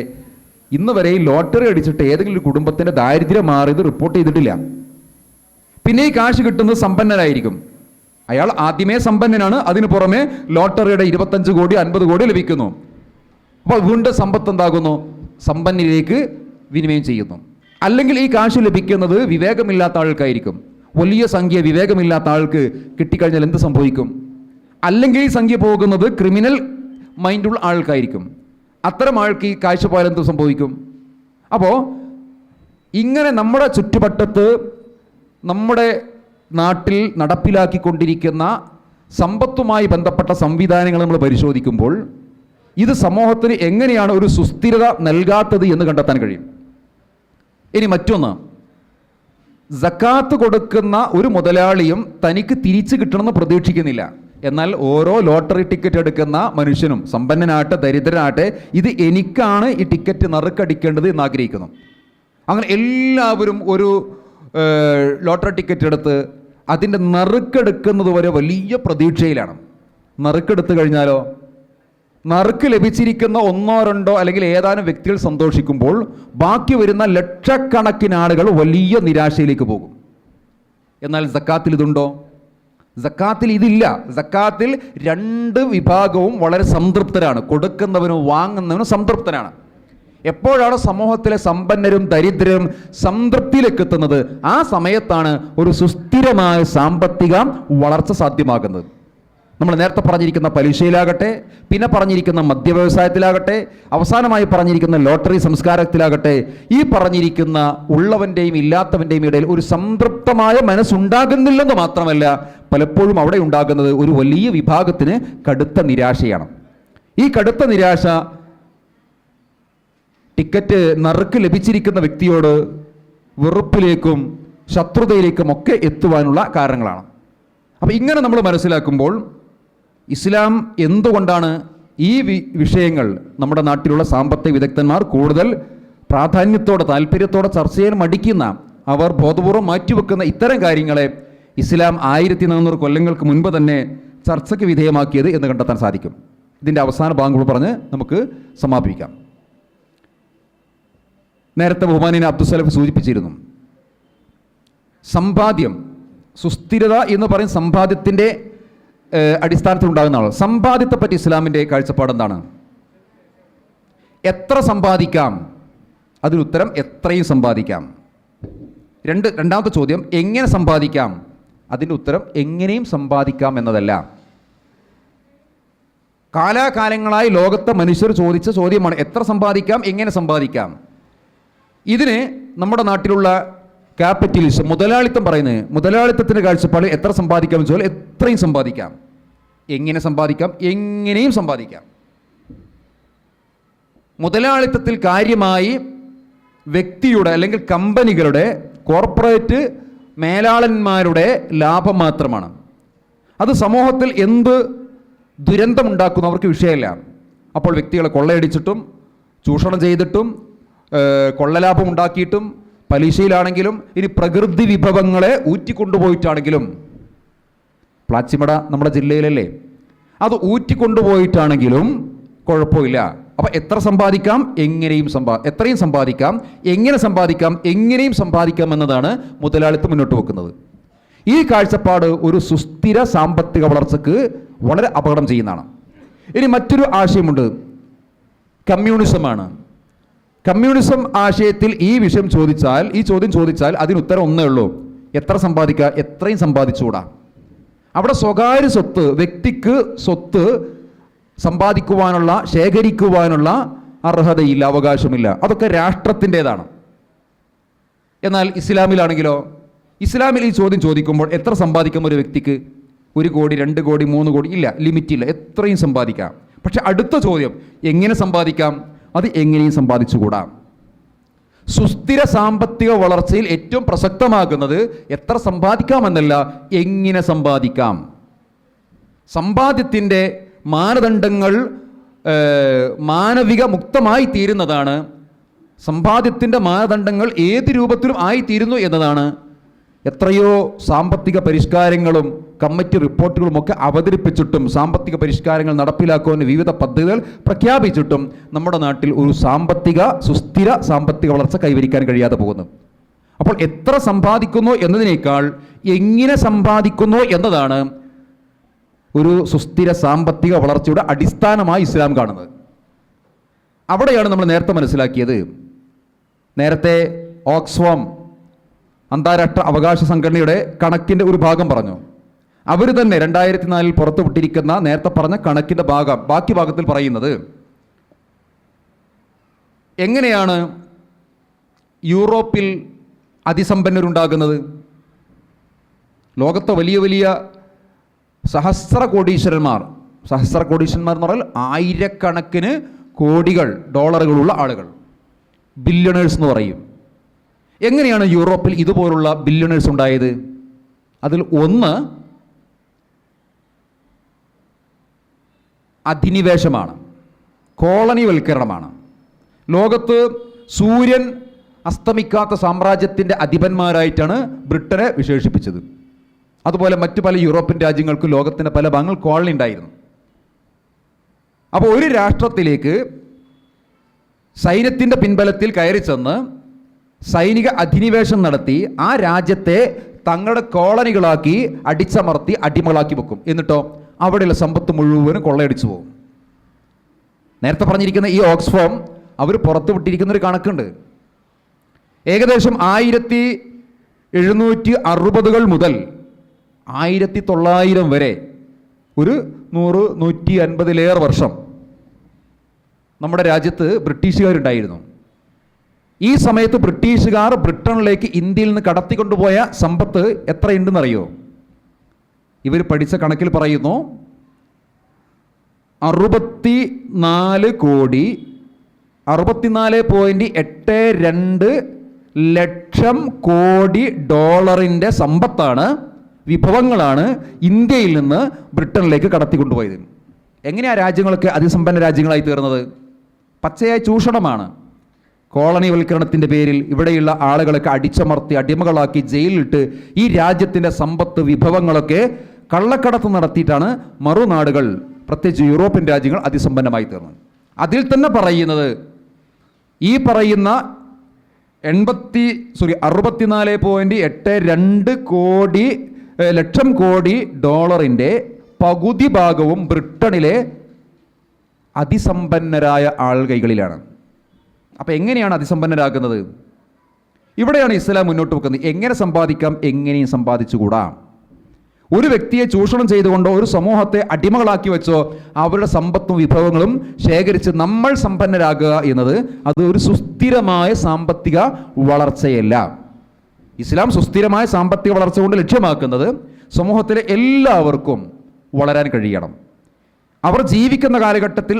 ഇന്ന് വരെ ഈ ലോട്ടറി അടിച്ചിട്ട് ഏതെങ്കിലും ഒരു കുടുംബത്തിൻ്റെ ദാരിദ്ര്യം മാറിയത് റിപ്പോർട്ട് ചെയ്തിട്ടില്ല. പിന്നെ ഈ കാശ് കിട്ടുന്നത് സമ്പന്നനായിരിക്കും. അയാൾ ആദ്യമേ സമ്പന്നനാണ്, അതിനു പുറമെ ലോട്ടറിയുടെ 25 കോടി 50 കോടി ലഭിക്കുന്നു. അപ്പോൾ വീണ്ടും സമ്പത്ത് എന്താകുന്നു? സമ്പന്നരിലേക്ക് വിനിമയം ചെയ്യുന്നു. അല്ലെങ്കിൽ ഈ കാശ് ലഭിക്കുന്നത് വിവേകമില്ലാത്ത ആൾക്കായിരിക്കും. വലിയ സംഖ്യ വിവേകമില്ലാത്ത ആൾക്ക് കിട്ടിക്കഴിഞ്ഞാൽ എന്ത് സംഭവിക്കും? അല്ലെങ്കിൽ ഈ സംഖ്യ പോകുന്നത് ക്രിമിനൽ മൈൻഡുള്ള ആൾക്കായിരിക്കും. അത്തരം ആൾക്ക് ഈ കാഴ്ച പോയാൽ എന്ത് സംഭവിക്കും? അപ്പോൾ ഇങ്ങനെ നമ്മുടെ ചുറ്റുവട്ടത്ത് നമ്മുടെ നാട്ടിൽ നടപ്പിലാക്കിക്കൊണ്ടിരിക്കുന്ന സമ്പത്തുമായി ബന്ധപ്പെട്ട സംവിധാനങ്ങൾ നമ്മൾ പരിശോധിക്കുമ്പോൾ ഇത് സമൂഹത്തിന് എങ്ങനെയാണ് ഒരു സുസ്ഥിരത നൽകാത്തത് എന്ന് കണ്ടെത്താൻ കഴിയും. ഇനി മറ്റൊന്ന്, സക്കാത്ത് കൊടുക്കുന്ന ഒരു മുതലാളിയും തനിക്ക് തിരിച്ചു കിട്ടണമെന്ന് പ്രതീക്ഷിക്കുന്നില്ല. എന്നാൽ ഓരോ ലോട്ടറി ടിക്കറ്റ് എടുക്കുന്ന മനുഷ്യനും, സമ്പന്നനാട്ടെ ദരിദ്രനാട്ടെ, ഇത് എനിക്കാണ് ഈ ടിക്കറ്റ് നറുക്കടിക്കേണ്ടത് എന്ന് ആഗ്രഹിക്കുന്നു. അങ്ങനെ എല്ലാവരും ഒരു ലോട്ടറി ടിക്കറ്റ് എടുത്ത് അതിൻ്റെ നറുക്കെടുക്കുന്നത് വരെ വലിയ പ്രതീക്ഷയിലാണ്. നറുക്കെടുത്തു കഴിഞ്ഞാലോ, നറുക്ക് ലഭിച്ചിരിക്കുന്ന 1 or 2 അല്ലെങ്കിൽ ഏതാനും വ്യക്തികൾ സന്തോഷിക്കുമ്പോൾ ബാക്കി വരുന്ന ലക്ഷക്കണക്കിന് ആളുകൾ വലിയ നിരാശയിലേക്ക് പോകും. എന്നാൽ സക്കാത്തിൽ ഇതുണ്ടോ? സക്കാത്തിൽ ഇതില്ല. സക്കാത്തിൽ 2 വിഭാഗവും വളരെ സംതൃപ്തരാണ്. കൊടുക്കുന്നവനും വാങ്ങുന്നവനും സംതൃപ്തനാണ്. എപ്പോഴാണ് സമൂഹത്തിലെ സമ്പന്നരും ദരിദ്രരും സംതൃപ്തിയിലേക്ക് എത്തുന്നത്? ആ സമയത്താണ് ഒരു സുസ്ഥിരമായ സാമ്പത്തിക വളർച്ച സാധ്യമാകുന്നത്. നമ്മൾ നേരത്തെ പറഞ്ഞിരിക്കുന്ന പലിശയിലാകട്ടെ, പിന്നെ പറഞ്ഞിരിക്കുന്ന മദ്യവ്യവസായത്തിലാകട്ടെ, അവസാനമായി പറഞ്ഞിരിക്കുന്ന ലോട്ടറി സംസ്കാരത്തിലാകട്ടെ, ഈ പറഞ്ഞിരിക്കുന്ന ഉള്ളവൻ്റെയും ഇല്ലാത്തവൻ്റെയും ഇടയിൽ ഒരു സംതൃപ്തമായ മനസ്സുണ്ടാകുന്നില്ലെന്ന് മാത്രമല്ല, പലപ്പോഴും അവിടെ ഉണ്ടാകുന്നത് ഒരു വലിയ വിഭാഗത്തിന് കടുത്ത നിരാശയാണ്. ഈ കടുത്ത നിരാശ ടിക്കറ്റ് നറുക്ക് ലഭിച്ചിരിക്കുന്ന വ്യക്തിയോട് വെറുപ്പിലേക്കും ശത്രുതയിലേക്കും ഒക്കെ എത്തുവാനുള്ള കാരണങ്ങളാണ്. അപ്പോൾ ഇങ്ങനെ നമ്മൾ മനസ്സിലാക്കുമ്പോൾ ഇസ്ലാം എന്തുകൊണ്ടാണ് ഈ വിഷയങ്ങൾ നമ്മുടെ നാട്ടിലുള്ള സാമ്പത്തിക വിദഗ്ധന്മാർ കൂടുതൽ പ്രാധാന്യത്തോടെ താല്പര്യത്തോടെ ചർച്ച ചെയ്യാൻ മടിക്കുന്ന, അവർ ബോധപൂർവം മാറ്റിവെക്കുന്ന ഇത്തരം കാര്യങ്ങളെ ഇസ്ലാം 1400 കൊല്ലങ്ങൾക്ക് മുൻപ് തന്നെ ചർച്ചയ്ക്ക് വിധേയമാക്കിയത് എന്ന് കണ്ടെത്താൻ സാധിക്കും. ഇതിൻ്റെ അവസാന ഭാഗങ്ങൾ പറഞ്ഞ് നമുക്ക് സമാപിക്കാം. നേരത്തെ ബഹുമാനീയ അബ്ദുസ്സലഫ് സൂചിപ്പിച്ചിരുന്നു, സമ്പാദ്യം, സുസ്ഥിരത എന്ന് പറയും സമ്പാദ്യത്തിൻ്റെ അടിസ്ഥാനത്തിൽ ഉണ്ടാകുന്ന ആൾ. സമ്പാദ്യത്തെപ്പറ്റി ഇസ്ലാമിൻ്റെ കാഴ്ചപ്പാട് എന്താണ്? എത്ര സമ്പാദിക്കാം? അതിനുത്തരം എത്രയും സമ്പാദിക്കാം. രണ്ടാമത്തെ ചോദ്യം, എങ്ങനെ സമ്പാദിക്കാം? അതിൻ്റെ ഉത്തരം എങ്ങനെയും സമ്പാദിക്കാം എന്നതല്ല. കാലാകാലങ്ങളായി ലോകത്തെ മനുഷ്യർ ചോദിച്ച ചോദ്യമാണ് എത്ര സമ്പാദിക്കാം, എങ്ങനെ സമ്പാദിക്കാം. ഇതിന് നമ്മുടെ നാട്ടിലുള്ള ക്യാപിറ്റലിസം, മുതലാളിത്തം പറയുന്നത്, മുതലാളിത്തത്തിൻ്റെ കാഴ്ചപ്പാടിൽ എത്ര സമ്പാദിക്കാം എന്ന് ചോദിച്ചാൽ എത്രയും സമ്പാദിക്കാം. എങ്ങനെ സമ്പാദിക്കാം? എങ്ങനെയും സമ്പാദിക്കാം. മുതലാളിത്തത്തിൽ കാര്യമായി വ്യക്തിയുടെ അല്ലെങ്കിൽ കമ്പനികളുടെ, കോർപ്പറേറ്റ് മേലാളന്മാരുടെ ലാഭം മാത്രമാണ്. അത് സമൂഹത്തിൽ എന്ത് ദുരന്തമുണ്ടാക്കുന്നവർക്ക് വിഷയമല്ല. അപ്പോൾ വ്യക്തികളെ കൊള്ളയടിച്ചിട്ടും ചൂഷണം ചെയ്തിട്ടും കൊള്ളലാഭം ഉണ്ടാക്കിയിട്ടും പലിശയിലാണെങ്കിലും ഇനി പ്രകൃതി വിഭവങ്ങളെ ഊറ്റിക്കൊണ്ടുപോയിട്ടാണെങ്കിലും, പ്ലാച്ചിമട നമ്മുടെ ജില്ലയിലല്ലേ, അത് ഊറ്റിക്കൊണ്ടുപോയിട്ടാണെങ്കിലും കുഴപ്പമില്ല. അപ്പം എത്ര സമ്പാദിക്കാം, എത്രയും സമ്പാദിക്കാം, എങ്ങനെ സമ്പാദിക്കാം, എങ്ങനെയും സമ്പാദിക്കാം എന്നതാണ് മുതലാളിത്തം മുന്നോട്ട് വെക്കുന്നത്. ഈ കാഴ്ചപ്പാട് ഒരു സുസ്ഥിര സാമ്പത്തിക വളർച്ചയ്ക്ക് വളരെ അപകടം ചെയ്യുന്നതാണ്. ഇനി മറ്റൊരു ആശയമുണ്ട്, കമ്മ്യൂണിസമാണ്. കമ്മ്യൂണിസം ആശയത്തിൽ ഈ ചോദ്യം ചോദിച്ചാൽ അതിന് ഉത്തരം ഒന്നേ ഉള്ളൂ: എത്ര സമ്പാദിക്കുക, എത്രയും സമ്പാദിച്ചുകൂടാ. അവിടെ സ്വകാര്യ സ്വത്ത്, വ്യക്തിക്ക് സ്വത്ത് സമ്പാദിക്കുവാനുള്ള, ശേഖരിക്കുവാനുള്ള അർഹതയില്ല, അവകാശമില്ല. അതൊക്കെ രാഷ്ട്രത്തിൻ്റെതാണ്. എന്നാൽ ഇസ്ലാമിലാണെങ്കിലോ, ഇസ്ലാമിൽ ഈ ചോദ്യം ചോദിക്കുമ്പോൾ എത്ര സമ്പാദിക്കും ഒരു വ്യക്തിക്ക്? 1 കോടി, 2 കോടി, 3 കോടി ഇല്ല, ലിമിറ്റില്ല, എത്രയും സമ്പാദിക്കാം. പക്ഷെ അടുത്ത ചോദ്യം എങ്ങനെ സമ്പാദിക്കാം? അത് എങ്ങനെയും സമ്പാദിച്ചുകൂടാ. സുസ്ഥിര സാമ്പത്തിക വളർച്ചയിൽ ഏറ്റവും പ്രസക്തമാകുന്നത് എത്ര സമ്പാദിക്കാമെന്നല്ല, എങ്ങനെ സമ്പാദിക്കാം. സമ്പാദ്യത്തിൻ്റെ മാനദണ്ഡങ്ങൾ മാനവിക മുക്തമായി തീരുന്നതാണ്. സമ്പാദ്യത്തിൻ്റെ മാനദണ്ഡങ്ങൾ ഏത് രൂപത്തിലും ആയിത്തീരുന്നു എന്നതാണ് എത്രയോ സാമ്പത്തിക പരിഷ്കാരങ്ങളും കമ്മിറ്റി റിപ്പോർട്ടുകളുമൊക്കെ അവതരിപ്പിച്ചിട്ടും സാമ്പത്തിക പരിഷ്കാരങ്ങൾ നടപ്പിലാക്കുവാൻ വിവിധ പദ്ധതികൾ പ്രഖ്യാപിച്ചിട്ടും നമ്മുടെ നാട്ടിൽ ഒരു സുസ്ഥിര സാമ്പത്തിക വളർച്ച കൈവരിക്കാൻ കഴിയാതെ പോകുന്നു. അപ്പോൾ എത്ര സമ്പാദിക്കുന്നു എന്നതിനേക്കാൾ എങ്ങനെ സമ്പാദിക്കുന്നു എന്നതാണ് ഒരു സുസ്ഥിര സാമ്പത്തിക വളർച്ചയുടെ അടിസ്ഥാനമായി ഇസ്ലാം കാണുന്നത്. അവിടെയാണ് നമ്മൾ നേരത്തെ മനസ്സിലാക്കിയത്. നേരത്തെ ഓക്സ്ഫാം അന്താരാഷ്ട്ര അവകാശ സംഘടനയുടെ കണക്കിൻ്റെ ഒരു ഭാഗം പറഞ്ഞു. അവർ തന്നെ 2004 പുറത്തുവിട്ടിരിക്കുന്ന നേരത്തെ പറഞ്ഞ കണക്കിൻ്റെ ബാക്കി ഭാഗത്തിൽ പറയുന്നത് എങ്ങനെയാണ് യൂറോപ്പിൽ അതിസമ്പന്നരുണ്ടാകുന്നത്. ലോകത്തെ വലിയ വലിയ സഹസ്ര കോടീശ്വരന്മാർ എന്ന് പറഞ്ഞാൽ ആയിരക്കണക്കിന് കോടികൾ ഡോളറുകളുള്ള ആളുകൾ, ബില്യണേഴ്സ് എന്ന് പറയും. എങ്ങനെയാണ് യൂറോപ്പിൽ ഇതുപോലുള്ള ബില്യണേഴ്സ് ഉണ്ടായത്? അതിൽ ഒന്ന് അധിനിവേശമാണ്, കോളനിവൽക്കരണമാണ്. ലോകത്ത് സൂര്യൻ അസ്തമിക്കാത്ത സാമ്രാജ്യത്തിൻ്റെ അധിപന്മാരായിട്ടാണ് ബ്രിട്ടനെ വിശേഷിപ്പിച്ചത്. അതുപോലെ മറ്റു പല യൂറോപ്യൻ രാജ്യങ്ങൾക്കും ലോകത്തിൻ്റെ പല ഭാഗങ്ങൾ കോളനി ഉണ്ടായിരുന്നു. അപ്പോൾ ഒരു രാഷ്ട്രത്തിലേക്ക് സൈന്യത്തിൻ്റെ പിൻബലത്തിൽ കയറി ചെന്ന് സൈനിക അധിനിവേശം നടത്തി ആ രാജ്യത്തെ തങ്ങളുടെ കോളനികളാക്കി അടിച്ചമർത്തി അടിമകളാക്കി വെക്കും. എന്നിട്ടോ അവിടെയുള്ള സമ്പത്ത് മുഴുവനും കൊള്ളയടിച്ചു പോകും. നേരത്തെ പറഞ്ഞിരിക്കുന്ന ഈ ഓക്സ്ഫാം അവർ പുറത്തു വിട്ടിരിക്കുന്നൊരു കണക്കുണ്ട്. ഏകദേശം 1760 മുതൽ 1900 വരെ ഒരു 100-150 വർഷം നമ്മുടെ രാജ്യത്ത് ബ്രിട്ടീഷുകാരുണ്ടായിരുന്നു. ഈ സമയത്ത് ബ്രിട്ടീഷുകാർ ബ്രിട്ടനിലേക്ക് ഇന്ത്യയിൽ നിന്ന് കടത്തിക്കൊണ്ടുപോയ സമ്പത്ത് എത്രയുണ്ടെന്നറിയോ? ഇവർ പഠിച്ച കണക്കിൽ പറയുന്നു 64.82 ലക്ഷം കോടി ഡോളറിൻ്റെ സമ്പത്താണ്, വിഭവങ്ങളാണ് ഇന്ത്യയിൽ നിന്ന് ബ്രിട്ടനിലേക്ക് കടത്തിക്കൊണ്ടുപോയത്. എങ്ങനെയാണ് രാജ്യങ്ങളൊക്കെ അതിസമ്പന്ന രാജ്യങ്ങളായി തീർന്നത്? പച്ചയായ ചൂഷണമാണ്. കോളനിവൽക്കരണത്തിൻ്റെ പേരിൽ ഇവിടെയുള്ള ആളുകളൊക്കെ അടിച്ചമർത്തി അടിമകളാക്കി ജയിലിലിട്ട് ഈ രാജ്യത്തിൻ്റെ സമ്പത്ത് വിഭവങ്ങളൊക്കെ കള്ളക്കടത്ത് നടത്തിയിട്ടാണ് മറുനാടുകൾ, പ്രത്യേകിച്ച് യൂറോപ്യൻ രാജ്യങ്ങൾ അതിസമ്പന്നമായി തീർന്നത്. അതിൽ തന്നെ പറയുന്നത് ഈ പറയുന്ന 64.82 ലക്ഷം കോടി ഡോളറിൻ്റെ പകുതി ഭാഗവും ബ്രിട്ടനിലെ അതിസമ്പന്നരായ ആൾ കൈകളിലാണ്. അപ്പോൾ എങ്ങനെയാണ് അതിസമ്പന്നരാകുന്നത്? ഇവിടെയാണ് ഇസ്ലാം മുന്നോട്ട് വെക്കുന്നത്. എങ്ങനെ സമ്പാദിക്കാം, എങ്ങനെയും സമ്പാദിച്ചുകൂടാ. ഒരു വ്യക്തിയെ ചൂഷണം ചെയ്തുകൊണ്ടോ ഒരു സമൂഹത്തെ അടിമകളാക്കി വെച്ചോ അവരുടെ സമ്പത്തും വിഭവങ്ങളും ശേഖരിച്ച് നമ്മൾ സമ്പന്നരാകുക എന്നത് അത് ഒരു സുസ്ഥിരമായ സാമ്പത്തിക വളർച്ചയല്ല. ഇസ്ലാം സുസ്ഥിരമായ സാമ്പത്തിക വളർച്ച കൊണ്ട് ലക്ഷ്യമാക്കുന്നത് സമൂഹത്തിലെ എല്ലാവർക്കും വളരാൻ കഴിയണം. അവർ ജീവിക്കുന്ന കാലഘട്ടത്തിൽ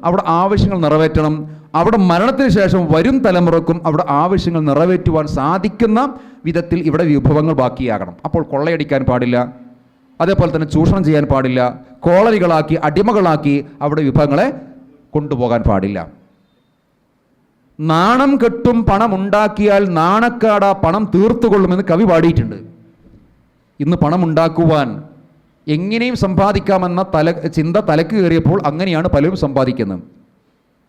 അവിടെ ആവശ്യങ്ങൾ നിറവേറ്റണം. അവിടെ മരണത്തിന് ശേഷം വരും തലമുറക്കും അവിടെ ആവശ്യങ്ങൾ നിറവേറ്റുവാൻ സാധിക്കുന്ന വിധത്തിൽ ഇവിടെ വിഭവങ്ങൾ ബാക്കിയാകണം. അപ്പോൾ കൊള്ളയടിക്കാൻ പാടില്ല, അതേപോലെ തന്നെ ചൂഷണം ചെയ്യാൻ പാടില്ല, കോളനികളാക്കി അടിമകളാക്കി അവിടെ വിഭവങ്ങളെ കൊണ്ടുപോകാൻ പാടില്ല. നാണം കെട്ടും പണം ഉണ്ടാക്കിയാൽ നാണക്കാട പണം തീർത്തുകൊള്ളുമെന്ന് കവി പാടിയിട്ടുണ്ട്. ഇന്ന് പണം ഉണ്ടാക്കുവാൻ എങ്ങനെയും സമ്പാദിക്കാമെന്ന ചിന്ത തലക്ക് കയറിയപ്പോൾ അങ്ങനെയാണ് പലരും സമ്പാദിക്കുന്നത്.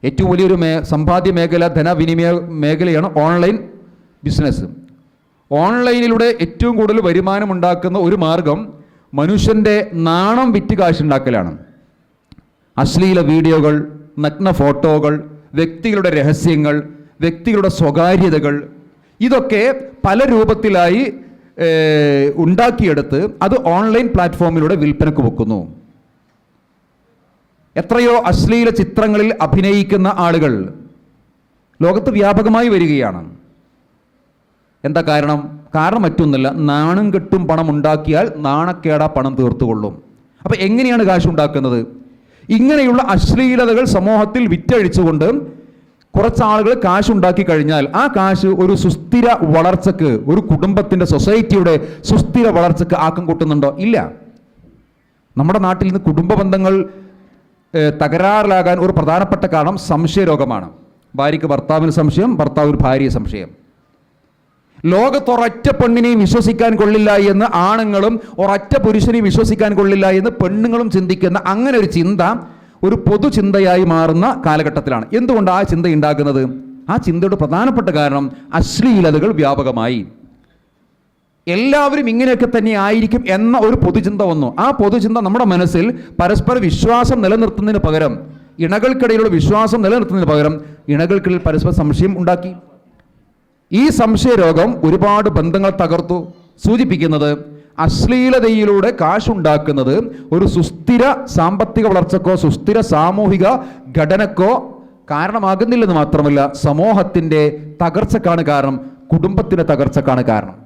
ഏറ്റവും വലിയൊരു സമ്പാദ്യ മേഖല, ധനവിനിമയ മേഖലയാണ് ഓൺലൈൻ ബിസിനസ്. ഓൺലൈനിലൂടെ ഏറ്റവും കൂടുതൽ വരുമാനം ഉണ്ടാക്കുന്ന ഒരു മാർഗം മനുഷ്യൻ്റെ നാണം വിറ്റ് കാശുണ്ടാക്കലാണ്. അശ്ലീല വീഡിയോകൾ, നഗ്ന ഫോട്ടോകൾ, വ്യക്തികളുടെ രഹസ്യങ്ങൾ, വ്യക്തികളുടെ സ്വകാര്യതകൾ, ഇതൊക്കെ പല രൂപത്തിലായി ഉണ്ടാക്കിയെടുത്ത് അത് ഓൺലൈൻ പ്ലാറ്റ്ഫോമിലൂടെ വിൽപ്പനക്ക് വെക്കുന്നു. എത്രയോ അശ്ലീല ചിത്രങ്ങളിൽ അഭിനയിക്കുന്ന ആളുകൾ ലോകത്ത് വ്യാപകമായി വരികയാണ്. എന്താ കാരണം? കാരണം മറ്റൊന്നുമില്ല, നാണം കെട്ടും പണം ഉണ്ടാക്കിയാൽ നാണക്കേടാ പണം തീർത്തുകൊള്ളും. അപ്പം എങ്ങനെയാണ് കാശുണ്ടാക്കുന്നത്? ഇങ്ങനെയുള്ള അശ്ലീലതകൾ സമൂഹത്തിൽ വിറ്റഴിച്ചുകൊണ്ട് കുറച്ചാളുകൾ കാശുണ്ടാക്കി കഴിഞ്ഞാൽ ആ കാശ് ഒരു സുസ്ഥിര വളർച്ചക്ക്, ഒരു കുടുംബത്തിൻ്റെ, സൊസൈറ്റിയുടെ സുസ്ഥിര വളർച്ചക്ക് ആക്കം കൂട്ടുന്നുണ്ടോ? ഇല്ല. നമ്മുടെ നാട്ടിൽ നിന്ന് കുടുംബ ബന്ധങ്ങൾ തകരാറിലാകാൻ ഒരു പ്രധാനപ്പെട്ട കാരണം സംശയരോഗമാണ്. ഭാര്യയ്ക്ക് ഭർത്താവിന് സംശയം, ഭർത്താവിന് ഭാര്യയെ സംശയം. ലോകത്തൊരൊറ്റ പെണ്ണിനെയും വിശ്വസിക്കാൻ കൊള്ളില്ല എന്ന് ആണുങ്ങളും ഒരൊറ്റ പുരുഷനെയും വിശ്വസിക്കാൻ കൊള്ളില്ല എന്ന് പെണ്ണുങ്ങളും ചിന്തിക്കുന്ന അങ്ങനെ ഒരു ചിന്ത ഒരു പൊതുചിന്തയായി മാറുന്ന കാലഘട്ടത്തിലാണ്. എന്തുകൊണ്ട് ആ ചിന്ത ഉണ്ടാകുന്നത്? ആ ചിന്തയുടെ പ്രധാനപ്പെട്ട കാരണം അശ്ലീലതകൾ വ്യാപകമായി. എല്ലാവരും ഇങ്ങനെയൊക്കെ തന്നെ ആയിരിക്കും എന്ന ഒരു പൊതുചിന്ത വന്നു. ആ പൊതുചിന്ത നമ്മുടെ മനസ്സിൽ പരസ്പര വിശ്വാസം നിലനിർത്തുന്നതിന് പകരം, ഇണകൾക്കിടയിലുള്ള വിശ്വാസം നിലനിർത്തുന്നതിന് പകരം ഇണകൾക്കിടയിൽ പരസ്പര സംശയം ഉണ്ടാക്കി. ഈ സംശയരോഗം ഒരുപാട് ബന്ധങ്ങൾ തകർത്തു. സൂചിപ്പിക്കുന്നത് അശ്ലീലതയിലൂടെ കാശുണ്ടാക്കുന്നത് ഒരു സുസ്ഥിര സാമ്പത്തിക വളർച്ചക്കോ സുസ്ഥിര സാമൂഹിക ഘടനക്കോ കാരണമാകുന്നില്ലെന്ന് മാത്രമല്ല, സമൂഹത്തിൻ്റെ തകർച്ചക്കാണ് കാരണം, കുടുംബത്തിൻ്റെ തകർച്ചക്കാണ് കാരണം.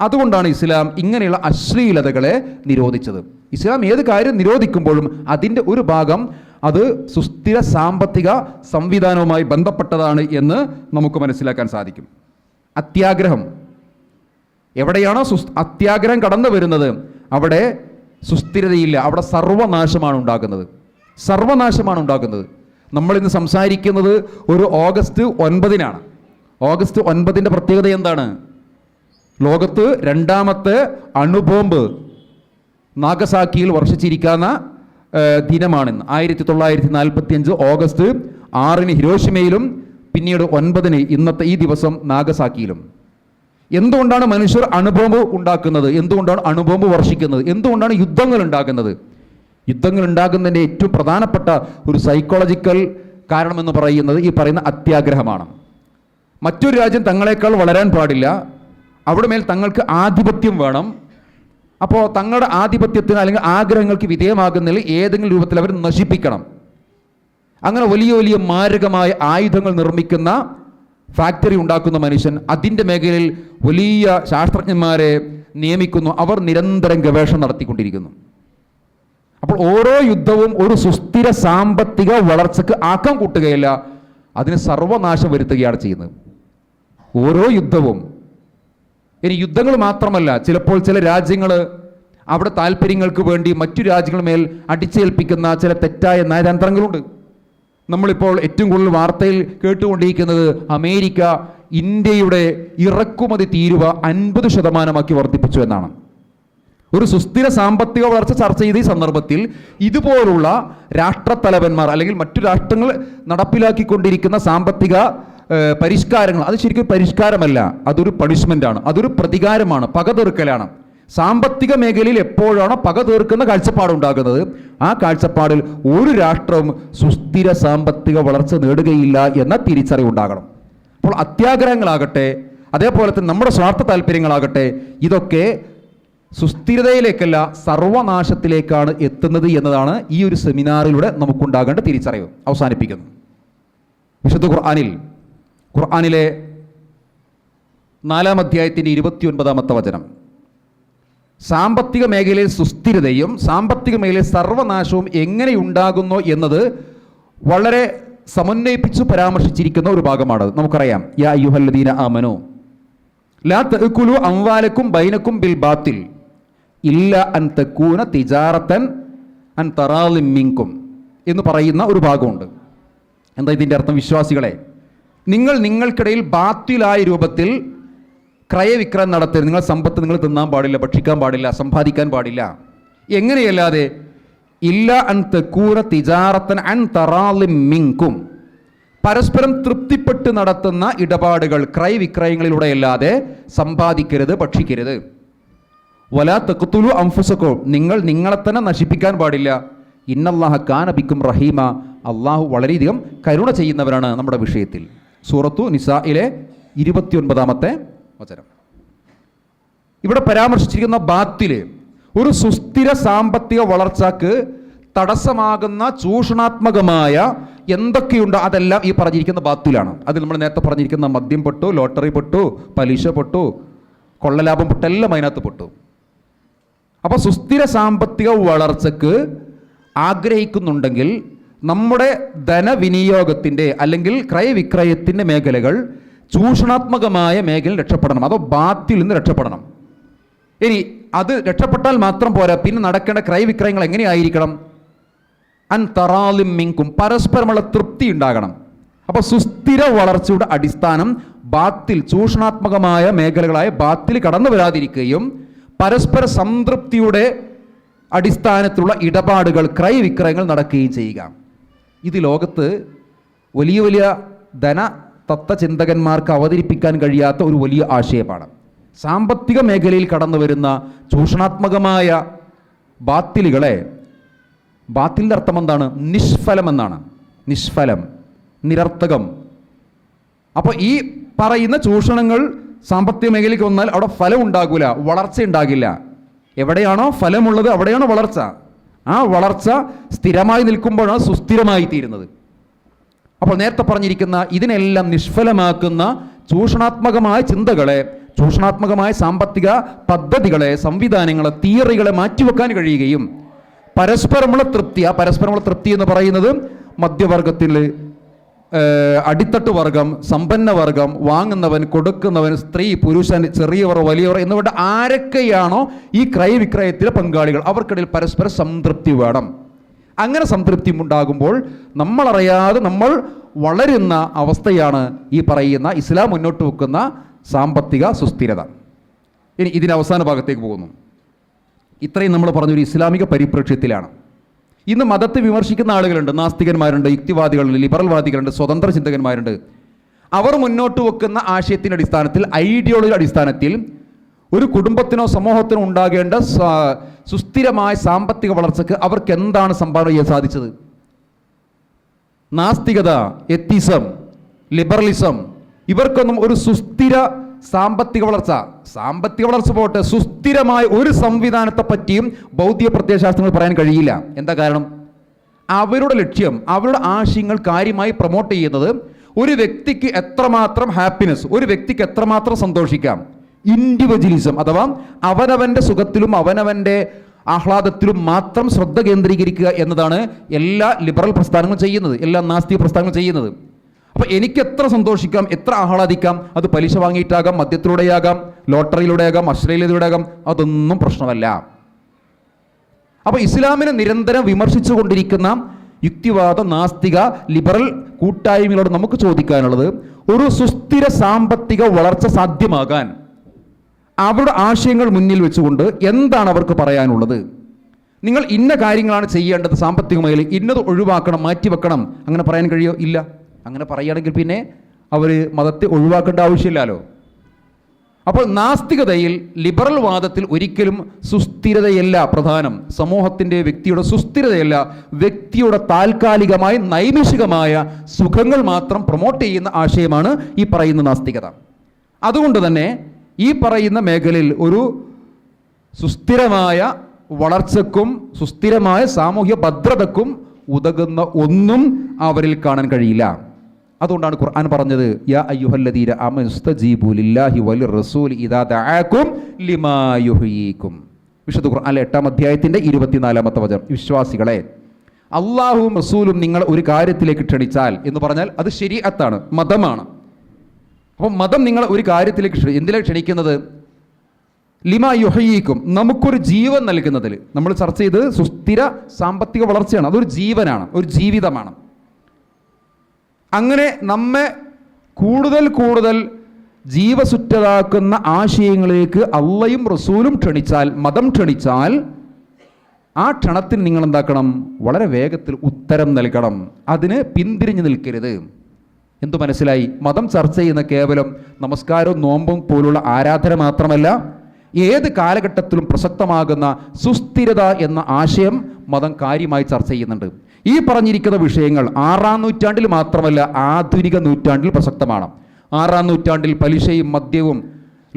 അതുകൊണ്ടാണ് ഇസ്ലാം ഇങ്ങനെയുള്ള അശ്ലീലതകളെ നിരോധിച്ചത്. ഇസ്ലാം ഏത് കാര്യം നിരോധിക്കുമ്പോഴും അതിൻ്റെ ഒരു ഭാഗം അത് സുസ്ഥിര സാമ്പത്തിക സംവിധാനവുമായി ബന്ധപ്പെട്ടതാണ് എന്ന് നമുക്ക് മനസ്സിലാക്കാൻ സാധിക്കും. അത്യാഗ്രഹം, എവിടെയാണോ അത്യാഗ്രഹം കടന്നു വരുന്നത് അവിടെ സുസ്ഥിരതയില്ല, അവിടെ സർവനാശമാണ് ഉണ്ടാകുന്നത്. സർവനാശമാണ് ഉണ്ടാകുന്നത്. നമ്മളിന്ന് സംസാരിക്കുന്നത് ഒരു ഓഗസ്റ്റ് 9-നാണ്. ഓഗസ്റ്റ് 9-ൻ്റെ പ്രത്യേകത എന്താണ്? ലോകത്ത് രണ്ടാമത്തെ അണുബോംബ് നാഗസാക്കിയിൽ വർഷിച്ചിരിക്കുന്ന ദിനമാണെന്ന്. 1945 ഓഗസ്റ്റ് 6-ന് ഹിരോഷിമയിലും പിന്നീട് 9-ന് ഇന്നത്തെ ഈ ദിവസം നാഗസാക്കിയിലും. എന്തുകൊണ്ടാണ് മനുഷ്യർ അണുബോംബ് ഉണ്ടാക്കുന്നത്? എന്തുകൊണ്ടാണ് അണുബോംബ് വർഷിക്കുന്നത്? എന്തുകൊണ്ടാണ് യുദ്ധങ്ങൾ ഉണ്ടാകുന്നത്? യുദ്ധങ്ങൾ ഉണ്ടാകുന്നതിൻ്റെ ഏറ്റവും പ്രധാനപ്പെട്ട ഒരു സൈക്കോളജിക്കൽ കാരണമെന്ന് പറയുന്നത് ഈ പറയുന്ന അത്യാഗ്രഹമാണ്. മറ്റൊരു രാജ്യം തങ്ങളെക്കാൾ വളരാൻ പാടില്ല, അവിടെ മേൽ തങ്ങൾക്ക് ആധിപത്യം വേണം. അപ്പോൾ തങ്ങളുടെ ആധിപത്യത്തിന് അല്ലെങ്കിൽ ആഗ്രഹങ്ങൾക്ക് വിധേയമാകുന്നതിൽ ഏതെങ്കിലും രൂപത്തിൽ അവർ നശിപ്പിക്കണം. അങ്ങനെ വലിയ വലിയ മാരകമായ ആയുധങ്ങൾ നിർമ്മിക്കുന്ന ഫാക്ടറി ഉണ്ടാക്കുന്ന മനുഷ്യൻ അതിൻ്റെ മേഖലയിൽ വലിയ ശാസ്ത്രജ്ഞന്മാരെ നിയമിക്കുന്നു. അവർ നിരന്തരം ഗവേഷണം നടത്തിക്കൊണ്ടിരിക്കുന്നു. അപ്പോൾ ഓരോ യുദ്ധവും ഒരു സുസ്ഥിര സാമ്പത്തിക വളർച്ചക്ക് ആക്കം കൂട്ടുകയല്ല, അതിന് സർവനാശം വരുത്തുകയാണ് ചെയ്യുന്നത്. ഓരോ യുദ്ധവും. ഇനി യുദ്ധങ്ങൾ മാത്രമല്ല, ചിലപ്പോൾ ചില രാജ്യങ്ങൾ അവിടെ താല്പര്യങ്ങൾക്ക് വേണ്ടി മറ്റു രാജ്യങ്ങളുടെ മേൽ അടിച്ചേൽപ്പിക്കുന്ന ചില തെറ്റായ നയതന്ത്രങ്ങളുണ്ട്. നമ്മളിപ്പോൾ ഏറ്റവും കൂടുതൽ വാർത്തയിൽ കേട്ടുകൊണ്ടിരിക്കുന്നത് അമേരിക്ക ഇന്ത്യയുടെ ഇറക്കുമതി തീരുവ 50% വർദ്ധിപ്പിച്ചു എന്നാണ്. ഒരു സുസ്ഥിര സാമ്പത്തിക വളർച്ച ചർച്ച ചെയ്ത ഈ സന്ദർഭത്തിൽ ഇതുപോലുള്ള രാഷ്ട്രത്തലവന്മാർ അല്ലെങ്കിൽ മറ്റു രാഷ്ട്രങ്ങൾ നടപ്പിലാക്കിക്കൊണ്ടിരിക്കുന്ന സാമ്പത്തിക പരിഷ്കാരങ്ങൾ, അത് ശരിക്കും പരിഷ്കാരമല്ല, അതൊരു പണിഷ്മെൻ്റാണ്, അതൊരു പ്രതികാരമാണ്, പകതീർക്കലാണ്. സാമ്പത്തിക മേഖലയിൽ എപ്പോഴാണോ പക തീർക്കുന്ന കാഴ്ചപ്പാടുണ്ടാകുന്നത്, ആ കാഴ്ചപ്പാടിൽ ഒരു രാഷ്ട്രവും സുസ്ഥിര സാമ്പത്തിക വളർച്ച നേടുകയില്ല എന്ന തിരിച്ചറിവുണ്ടാകണം. അപ്പോൾ അത്യാഗ്രഹങ്ങളാകട്ടെ, അതേപോലെ തന്നെ നമ്മുടെ സ്വാർത്ഥ താല്പര്യങ്ങളാകട്ടെ, ഇതൊക്കെ സുസ്ഥിരതയിലേക്കല്ല സർവനാശത്തിലേക്കാണ് എത്തുന്നത് എന്നതാണ് ഈ ഒരു സെമിനാറിലൂടെ നമുക്കുണ്ടാകേണ്ട തിരിച്ചറിവ്. അവസാനിപ്പിക്കുന്നു. വിശുദ്ധ ഖുർആനിലെ 4-ാം അധ്യായത്തിൻ്റെ 29-ാമത്തെ വചനം, സാമ്പത്തിക മേഖലയിൽ സുസ്ഥിരതയും സാമ്പത്തിക മേഖലയിൽ സർവനാശവും എങ്ങനെയുണ്ടാകുന്നു എന്നത് വളരെ സമന്വയിപ്പിച്ചു പരാമർശിച്ചിരിക്കുന്ന ഒരു ഭാഗമാണ്. നമുക്കറിയാം, യാ അയ്യുഹല്ലദീന ആമനൂ ലാ തഅകുലു അംവാലക്കും ബൈനക്കും ബിൽ ബാത്തിൽ ഇല്ല അൻ തകൂന തിജാറത്തൻ അൻ തറാളിം മിൻകും എന്ന് പറയുന്ന ഒരു ഭാഗമുണ്ട്. എന്താ ഇതിൻ്റെ അർത്ഥം? വിശ്വാസികളെ, നിങ്ങൾക്കിടയിൽ ബാത്തിലായ രൂപത്തിൽ ക്രയവിക്രയം നടത്തരുത്. നിങ്ങൾ സമ്പത്ത് നിങ്ങൾ തിന്നാൻ പാടില്ല, ഭക്ഷിക്കാൻ പാടില്ല, സമ്പാദിക്കാൻ പാടില്ല. എങ്ങനെയല്ലാതെ? ഇല്ല അൻ തകൂന തിജാറത്തൻ അൻ തറാളിം മിൻകും, പരസ്പരം തൃപ്തിപ്പെട്ട് നടത്തുന്ന ഇടപാടുകൾ ക്രയവിക്രയങ്ങളിലൂടെയല്ലാതെ സമ്പാദിക്കരുത്, ഭക്ഷിക്കരുത്. വലാ തഖ്തുലു അൻഫുസകും, നിങ്ങളെ തന്നെ നശിപ്പിക്കാൻ പാടില്ല. ഇന്നല്ലാഹ കാന ബിക്കും റഹീമ, അള്ളാഹു വളരെയധികം കരുണ ചെയ്യുന്നവരാണ് നമ്മുടെ വിഷയത്തിൽ. സൂറത്തു നിസായിലെ 29-ാമത്തെ വചനം. ഇവിടെ പരാമർശിച്ചിരിക്കുന്ന ബാത്തിൽ ഒരു സുസ്ഥിര സാമ്പത്തിക വളർച്ചക്ക് തടസ്സമാകുന്ന ചൂഷണാത്മകമായ എന്തൊക്കെയുണ്ടോ അതെല്ലാം ഈ പറഞ്ഞിരിക്കുന്ന ബാത്തിലാണ്. അതിൽ നമ്മൾ നേരത്തെ പറഞ്ഞിരിക്കുന്ന മദ്യം പൊട്ടു, ലോട്ടറി പൊട്ടു, പലിശ പൊട്ടു, കൊള്ളലാഭം പൊട്ടു, എല്ലാം അതിനകത്ത് പൊട്ടു. അപ്പോൾ സുസ്ഥിര സാമ്പത്തിക വളർച്ചക്ക് ആഗ്രഹിക്കുന്നുണ്ടെങ്കിൽ നമ്മുടെ ധനവിനിയോഗത്തിൻ്റെ അല്ലെങ്കിൽ ക്രയവിക്രയത്തിൻ്റെ മേഖലകൾ ചൂഷണാത്മകമായ മേഖലയിൽ രക്ഷപ്പെടണം, അതോ ബാത്തിൽ നിന്ന് രക്ഷപ്പെടണം. ഇനി അത് രക്ഷപ്പെട്ടാൽ മാത്രം പോരാ, പിന്നെ നടക്കേണ്ട ക്രയവിക്രയങ്ങൾ എങ്ങനെയായിരിക്കണം? അൻ തറാളിം മിൻകും, പരസ്പരമുള്ള തൃപ്തി ഉണ്ടാകണം. അപ്പോൾ സുസ്ഥിര വളർച്ചയുടെ അടിസ്ഥാനം ബാത്തിൽ, ചൂഷണാത്മകമായ മേഖലകളായ ബാത്തിൽ കടന്നു വരാതിരിക്കുകയും പരസ്പര സംതൃപ്തിയുടെ അടിസ്ഥാനത്തിലുള്ള ഇടപാടുകൾ, ക്രയവിക്രയങ്ങൾ നടക്കുകയും ചെയ്യുക. ഇത് ലോകത്ത് വലിയ വലിയ തത്വചിന്തകന്മാർക്ക് അവതരിപ്പിക്കാൻ കഴിയാത്ത ഒരു വലിയ ആശയമാണ്. സാമ്പത്തിക മേഖലയിൽ കടന്നു വരുന്ന ചൂഷണാത്മകമായ ബാത്തിലുകളെ, ബാത്തിലിൻ്റെ അർത്ഥം എന്താണ്? നിഷ്ഫലം എന്നാണ്. നിഷ്ഫലം, നിരർത്ഥകം. അപ്പോൾ ഈ പറയുന്ന ചൂഷണങ്ങൾ സാമ്പത്തിക മേഖലയ്ക്ക് വന്നാൽ അവിടെ ഫലം ഉണ്ടാകില്ല, വളർച്ച ഉണ്ടാകില്ല. എവിടെയാണോ ഫലമുള്ളത് അവിടെയാണോ വളർച്ച. ആ വളർച്ച സ്ഥിരമായി നിൽക്കുമ്പോഴാണ് സുസ്ഥിരമായി തീരുന്നത്. അപ്പോൾ നേരത്തെ പറഞ്ഞിരിക്കുന്ന ഇതിനെല്ലാം നിഷ്ഫലമാക്കുന്ന ചൂഷണാത്മകമായ ചിന്തകളെ, ചൂഷണാത്മകമായ സാമ്പത്തിക പദ്ധതികളെ, സംവിധാനങ്ങളെ, തിയറികളെ മാറ്റിവെക്കാൻ കഴിയുകയും പരസ്പരമുള്ള തൃപ്തി, ആ പരസ്പരമുള്ള തൃപ്തി എന്ന് പറയുന്നത് മധ്യവർഗത്തിൽ, അടിത്തട്ട് വർഗം, സമ്പന്ന വർഗം, വാങ്ങുന്നവൻ, കൊടുക്കുന്നവൻ, സ്ത്രീ, പുരുഷൻ, ചെറിയവർ, വലിയവർ എന്നിവരുടെ ആരൊക്കെയാണോ ഈ ക്രയവിക്രയത്തിലെ പങ്കാളികൾ, അവർക്കിടയിൽ പരസ്പര സംതൃപ്തി വേണം. അങ്ങനെ സംതൃപ്തി ഉണ്ടാകുമ്പോൾ നമ്മളറിയാതെ നമ്മൾ വളരുന്ന അവസ്ഥയാണ് ഈ പറയുന്ന ഇസ്ലാം മുന്നോട്ട് വെക്കുന്ന സാമ്പത്തിക സുസ്ഥിരത. ഇനി ഇതിൻ്റെ അവസാന ഭാഗത്തേക്ക് പോകുന്നു. ഇത്രയും നമ്മൾ പറഞ്ഞൊരു ഇസ്ലാമിക പരിപ്രേക്ഷ്യത്തിലാണ്. ഇന്ന് മതത്തെ വിമർശിക്കുന്ന ആളുകളുണ്ട്, നാസ്തികന്മാരുണ്ട്, യുക്തിവാദികളുണ്ട്, ലിബറൽവാദികളുണ്ട്, സ്വതന്ത്ര ചിന്തകന്മാരുണ്ട്. അവർ മുന്നോട്ട് വെക്കുന്ന ആശയത്തിൻ്റെ അടിസ്ഥാനത്തിൽ, ഐഡിയോളജിയുടെ അടിസ്ഥാനത്തിൽ ഒരു കുടുംബത്തിനോ സമൂഹത്തിനോ ഉണ്ടാകേണ്ട സുസ്ഥിരമായ സാമ്പത്തിക വളർച്ചയ്ക്ക് അവർക്ക് എന്താണ് സംഭാവന ചെയ്യാൻ സാധിച്ചത്? നാസ്തികത, എത്തിസം, ലിബറലിസം, ഇവർക്കൊന്നും ഒരു സുസ്ഥിര സാമ്പത്തിക വളർച്ച പോട്ടെ, സുസ്ഥിരമായ ഒരു സംവിധാനത്തെ പറ്റിയും ഭൗതിക പ്രത്യയശാസ്ത്രങ്ങൾ പറയാൻ കഴിയില്ല. എന്താ കാരണം? അവരുടെ ലക്ഷ്യം, അവരുടെ ആശയങ്ങൾ കാര്യമായി പ്രൊമോട്ട് ചെയ്യുന്നത് ഒരു വ്യക്തിക്ക് എത്രമാത്രം ഹാപ്പിനെസ്, ഒരു വ്യക്തിക്ക് എത്രമാത്രം സന്തോഷിക്കാം, ഇൻഡിവിജ്വലിസം അഥവാ അവനവൻ്റെ സുഖത്തിലും അവനവൻ്റെ ആഹ്ലാദത്തിലും മാത്രം ശ്രദ്ധ കേന്ദ്രീകരിക്കുക എന്നതാണ് എല്ലാ ലിബറൽ പ്രസ്ഥാനങ്ങളും ചെയ്യുന്നത്, എല്ലാ നാസ്തിക പ്രസ്ഥാനങ്ങളും ചെയ്യുന്നത്. അപ്പോൾ എനിക്ക് എത്ര സന്തോഷിക്കാം, എത്ര ആഹ്ലാദിക്കാം, അത് പലിശ വാങ്ങിയിട്ടാകാം, മദ്യത്തിലൂടെയാകാം, ലോട്ടറിയിലൂടെയാകാം, അശ്ലീലതയിലൂടെയാകാം, അതൊന്നും പ്രശ്നമല്ല. അപ്പോൾ ഇസ്ലാമിനെ നിരന്തരം വിമർശിച്ചു കൊണ്ടിരിക്കുന്ന യുക്തിവാദ, നാസ്തിക, ലിബറൽ കൂട്ടായ്മകളോട് നമുക്ക് ചോദിക്കാനുള്ളത്, ഒരു സുസ്ഥിര സാമ്പത്തിക വളർച്ച സാധ്യമാകാൻ അവരുടെ ആശയങ്ങൾ മുന്നിൽ വെച്ചുകൊണ്ട് എന്താണ് അവർക്ക് പറയാനുള്ളത്? നിങ്ങൾ ഇന്ന കാര്യങ്ങളാണ് ചെയ്യേണ്ടത്, സാമ്പത്തിക മേഖലയിൽ ഇന്നത് ഒഴിവാക്കണം, മാറ്റിവെക്കണം, അങ്ങനെ പറയാൻ കഴിയോ? ഇല്ല. അങ്ങനെ പറയുകയാണെങ്കിൽ പിന്നെ അവർ മതത്തെ ഒഴിവാക്കേണ്ട ആവശ്യമില്ലല്ലോ. അപ്പോൾ നാസ്തികതയിൽ, ലിബറൽ വാദത്തിൽ ഒരിക്കലും സുസ്ഥിരതയല്ല പ്രധാനം, സമൂഹത്തിൻ്റെ, വ്യക്തിയുടെ സുസ്ഥിരതയല്ല, വ്യക്തിയുടെ താൽക്കാലികമായ നൈമിഷികമായ സുഖങ്ങൾ മാത്രം പ്രൊമോട്ട് ചെയ്യുന്ന ആശയമാണ് ഈ പറയുന്ന നാസ്തികത. അതുകൊണ്ട് തന്നെ ഈ പറയുന്ന മേഖലയിൽ ഒരു സുസ്ഥിരമായ വളർച്ചക്കും സുസ്ഥിരമായ സാമൂഹ്യ ഭദ്രതക്കും ഉതകുന്ന ഒന്നും അവരിൽ കാണാൻ കഴിയില്ല. അതുകൊണ്ടാണ് ഖുർആൻ പറഞ്ഞത്, യാ അയ്യുഹല്ലദീന ആമനുസ്തജീബു ലില്ലാഹി വലിർറസൂലി ഇദാ ദഅാകും ലിമാ യുഹ്യീകും. വിശുദ്ധ ഖുർആനിലെ 8-ാം അധ്യായത്തിൻ്റെ 24-ാമത്തെ വചനം, വിശ്വാസികളെ, അള്ളാഹുവും റസൂലും നിങ്ങൾ ഒരു കാര്യത്തിലേക്ക് ക്ഷണിച്ചാൽ എന്ന് പറഞ്ഞാൽ അത് ശരീഅത്താണ്, മതമാണ്. അപ്പോൾ മതം നിങ്ങൾ ഒരു കാര്യത്തിലേക്ക് എന്തിലേക്ക് ക്ഷണിക്കുന്നത്? ലിമാ യുഹയീക്കും, നമുക്കൊരു ജീവൻ നൽകുന്നതിൽ. നമ്മൾ ചർച്ച ചെയ്ത് സുസ്ഥിര സാമ്പത്തിക വളർച്ചയാണ്, അതൊരു ജീവനാണ്, ഒരു ജീവിതമാണ്. അങ്ങനെ നമ്മെ കൂടുതൽ കൂടുതൽ ജീവസുറ്റതാക്കുന്ന ആശയങ്ങളിലേക്ക് അള്ളയും റസൂലും ക്ഷണിച്ചാൽ, മതം ക്ഷണിച്ചാൽ, ആ ക്ഷണത്തിന് നിങ്ങൾ എന്താക്കണം? വളരെ വേഗത്തിൽ ഉത്തരം നൽകണം. അതിന് പിന്തിരിഞ്ഞു നിൽക്കരുത്. എന്തു മനസ്സിലായി? മതം ചർച്ച ചെയ്യുന്ന കേവലം നമസ്കാരവും നോമ്പും പോലുള്ള ആരാധന മാത്രമല്ല, ഏത് കാലഘട്ടത്തിലും പ്രസക്തമാകുന്ന സുസ്ഥിരത എന്ന ആശയം മതം കാര്യമായി ചർച്ച ചെയ്യുന്നുണ്ട്. ഈ പറഞ്ഞിരിക്കുന്ന വിഷയങ്ങൾ 6-ാം നൂറ്റാണ്ടിൽ മാത്രമല്ല, ആധുനിക നൂറ്റാണ്ടിൽ പ്രസക്തമാണ്. 6-ാം നൂറ്റാണ്ടിൽ പലിശയും മദ്യവും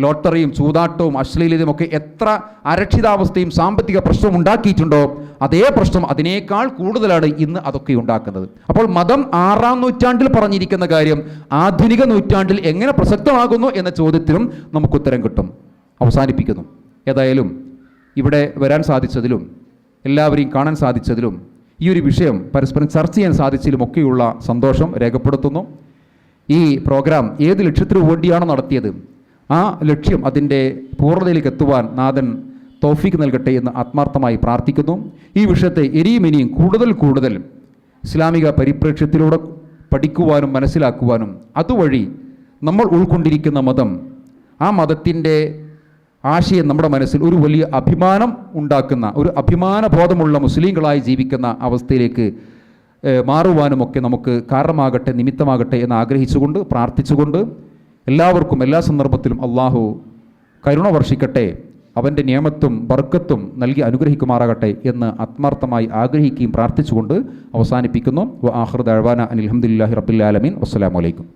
ലോട്ടറിയും ചൂതാട്ടവും അശ്ലീലതയും ഒക്കെ എത്ര അരക്ഷിതാവസ്ഥയും സാമ്പത്തിക പ്രശ്നവും ഉണ്ടാക്കിയിട്ടുണ്ടോ, അതേ പ്രശ്നം അതിനേക്കാൾ കൂടുതലാണ് ഇന്ന് അതൊക്കെ ഉണ്ടാക്കുന്നത്. അപ്പോൾ മതം 6-ാം നൂറ്റാണ്ടിൽ പറഞ്ഞിരിക്കുന്ന കാര്യം ആധുനിക നൂറ്റാണ്ടിൽ എങ്ങനെ പ്രസക്തമാകുന്നു എന്ന ചോദ്യത്തിനും നമുക്ക് ഉത്തരം കിട്ടും. അവസാനിപ്പിക്കുന്നു. ഏതായാലും ഇവിടെ വരാൻ സാധിച്ചതിലും എല്ലാവരെയും കാണാൻ സാധിച്ചതിലും ഈ ഒരു വിഷയം പരസ്പരം ചർച്ച ചെയ്യാൻ സാധിച്ചതിലുമൊക്കെയുള്ള സന്തോഷം രേഖപ്പെടുത്തുന്നു. ഈ പ്രോഗ്രാം ഏത് ലക്ഷ്യത്തിനു വേണ്ടിയാണോ നടത്തിയത്, ആ ലക്ഷ്യം അതിൻ്റെ പൂർണ്ണതയിലേക്ക് എത്തുവാൻ നാഥൻ തൗഫീക്ക് നൽകട്ടെ എന്ന് ആത്മാർത്ഥമായി പ്രാർത്ഥിക്കുന്നു. ഈ വിഷയത്തെ ഇനിയും കൂടുതൽ കൂടുതൽ ഇസ്ലാമിക പരിപ്രേക്ഷ്യത്തിലൂടെ പഠിക്കുവാനും മനസ്സിലാക്കുവാനും അതുവഴി നമ്മൾ ഉൾക്കൊണ്ടിരിക്കുന്ന മതം, ആ മതത്തിൻ്റെ ആശയം നമ്മുടെ മനസ്സിൽ ഒരു വലിയ അഭിമാനം ഉണ്ടാക്കുന്ന, ഒരു അഭിമാനബോധമുള്ള മുസ്ലിങ്ങളായി ജീവിക്കുന്ന അവസ്ഥയിലേക്ക് മാറുവാനുമൊക്കെ നമുക്ക് കാരണമാകട്ടെ, നിമിത്തമാകട്ടെ എന്ന് ആഗ്രഹിച്ചുകൊണ്ട് പ്രാർത്ഥിച്ചുകൊണ്ട് എല്ലാവർക്കും എല്ലാ സന്ദർഭത്തിലും അള്ളാഹു കരുണ വർഷിക്കട്ടെ, അവൻ്റെ നിയമത്തും ബർക്കത്തും നൽകി അനുഗ്രഹിക്കുമാറാകട്ടെ എന്ന് ആത്മാർത്ഥമായി ആഗ്രഹിക്കുകയും പ്രാർത്ഥിച്ചുകൊണ്ട് അവസാനിപ്പിക്കുന്നു. വ ആഖിറു ദഅ്വാനാ അനിൽ ഹംദുലില്ലാഹി റബ്ബിൽ ആലമീൻ. വസ്സലാമു അലൈക്കും.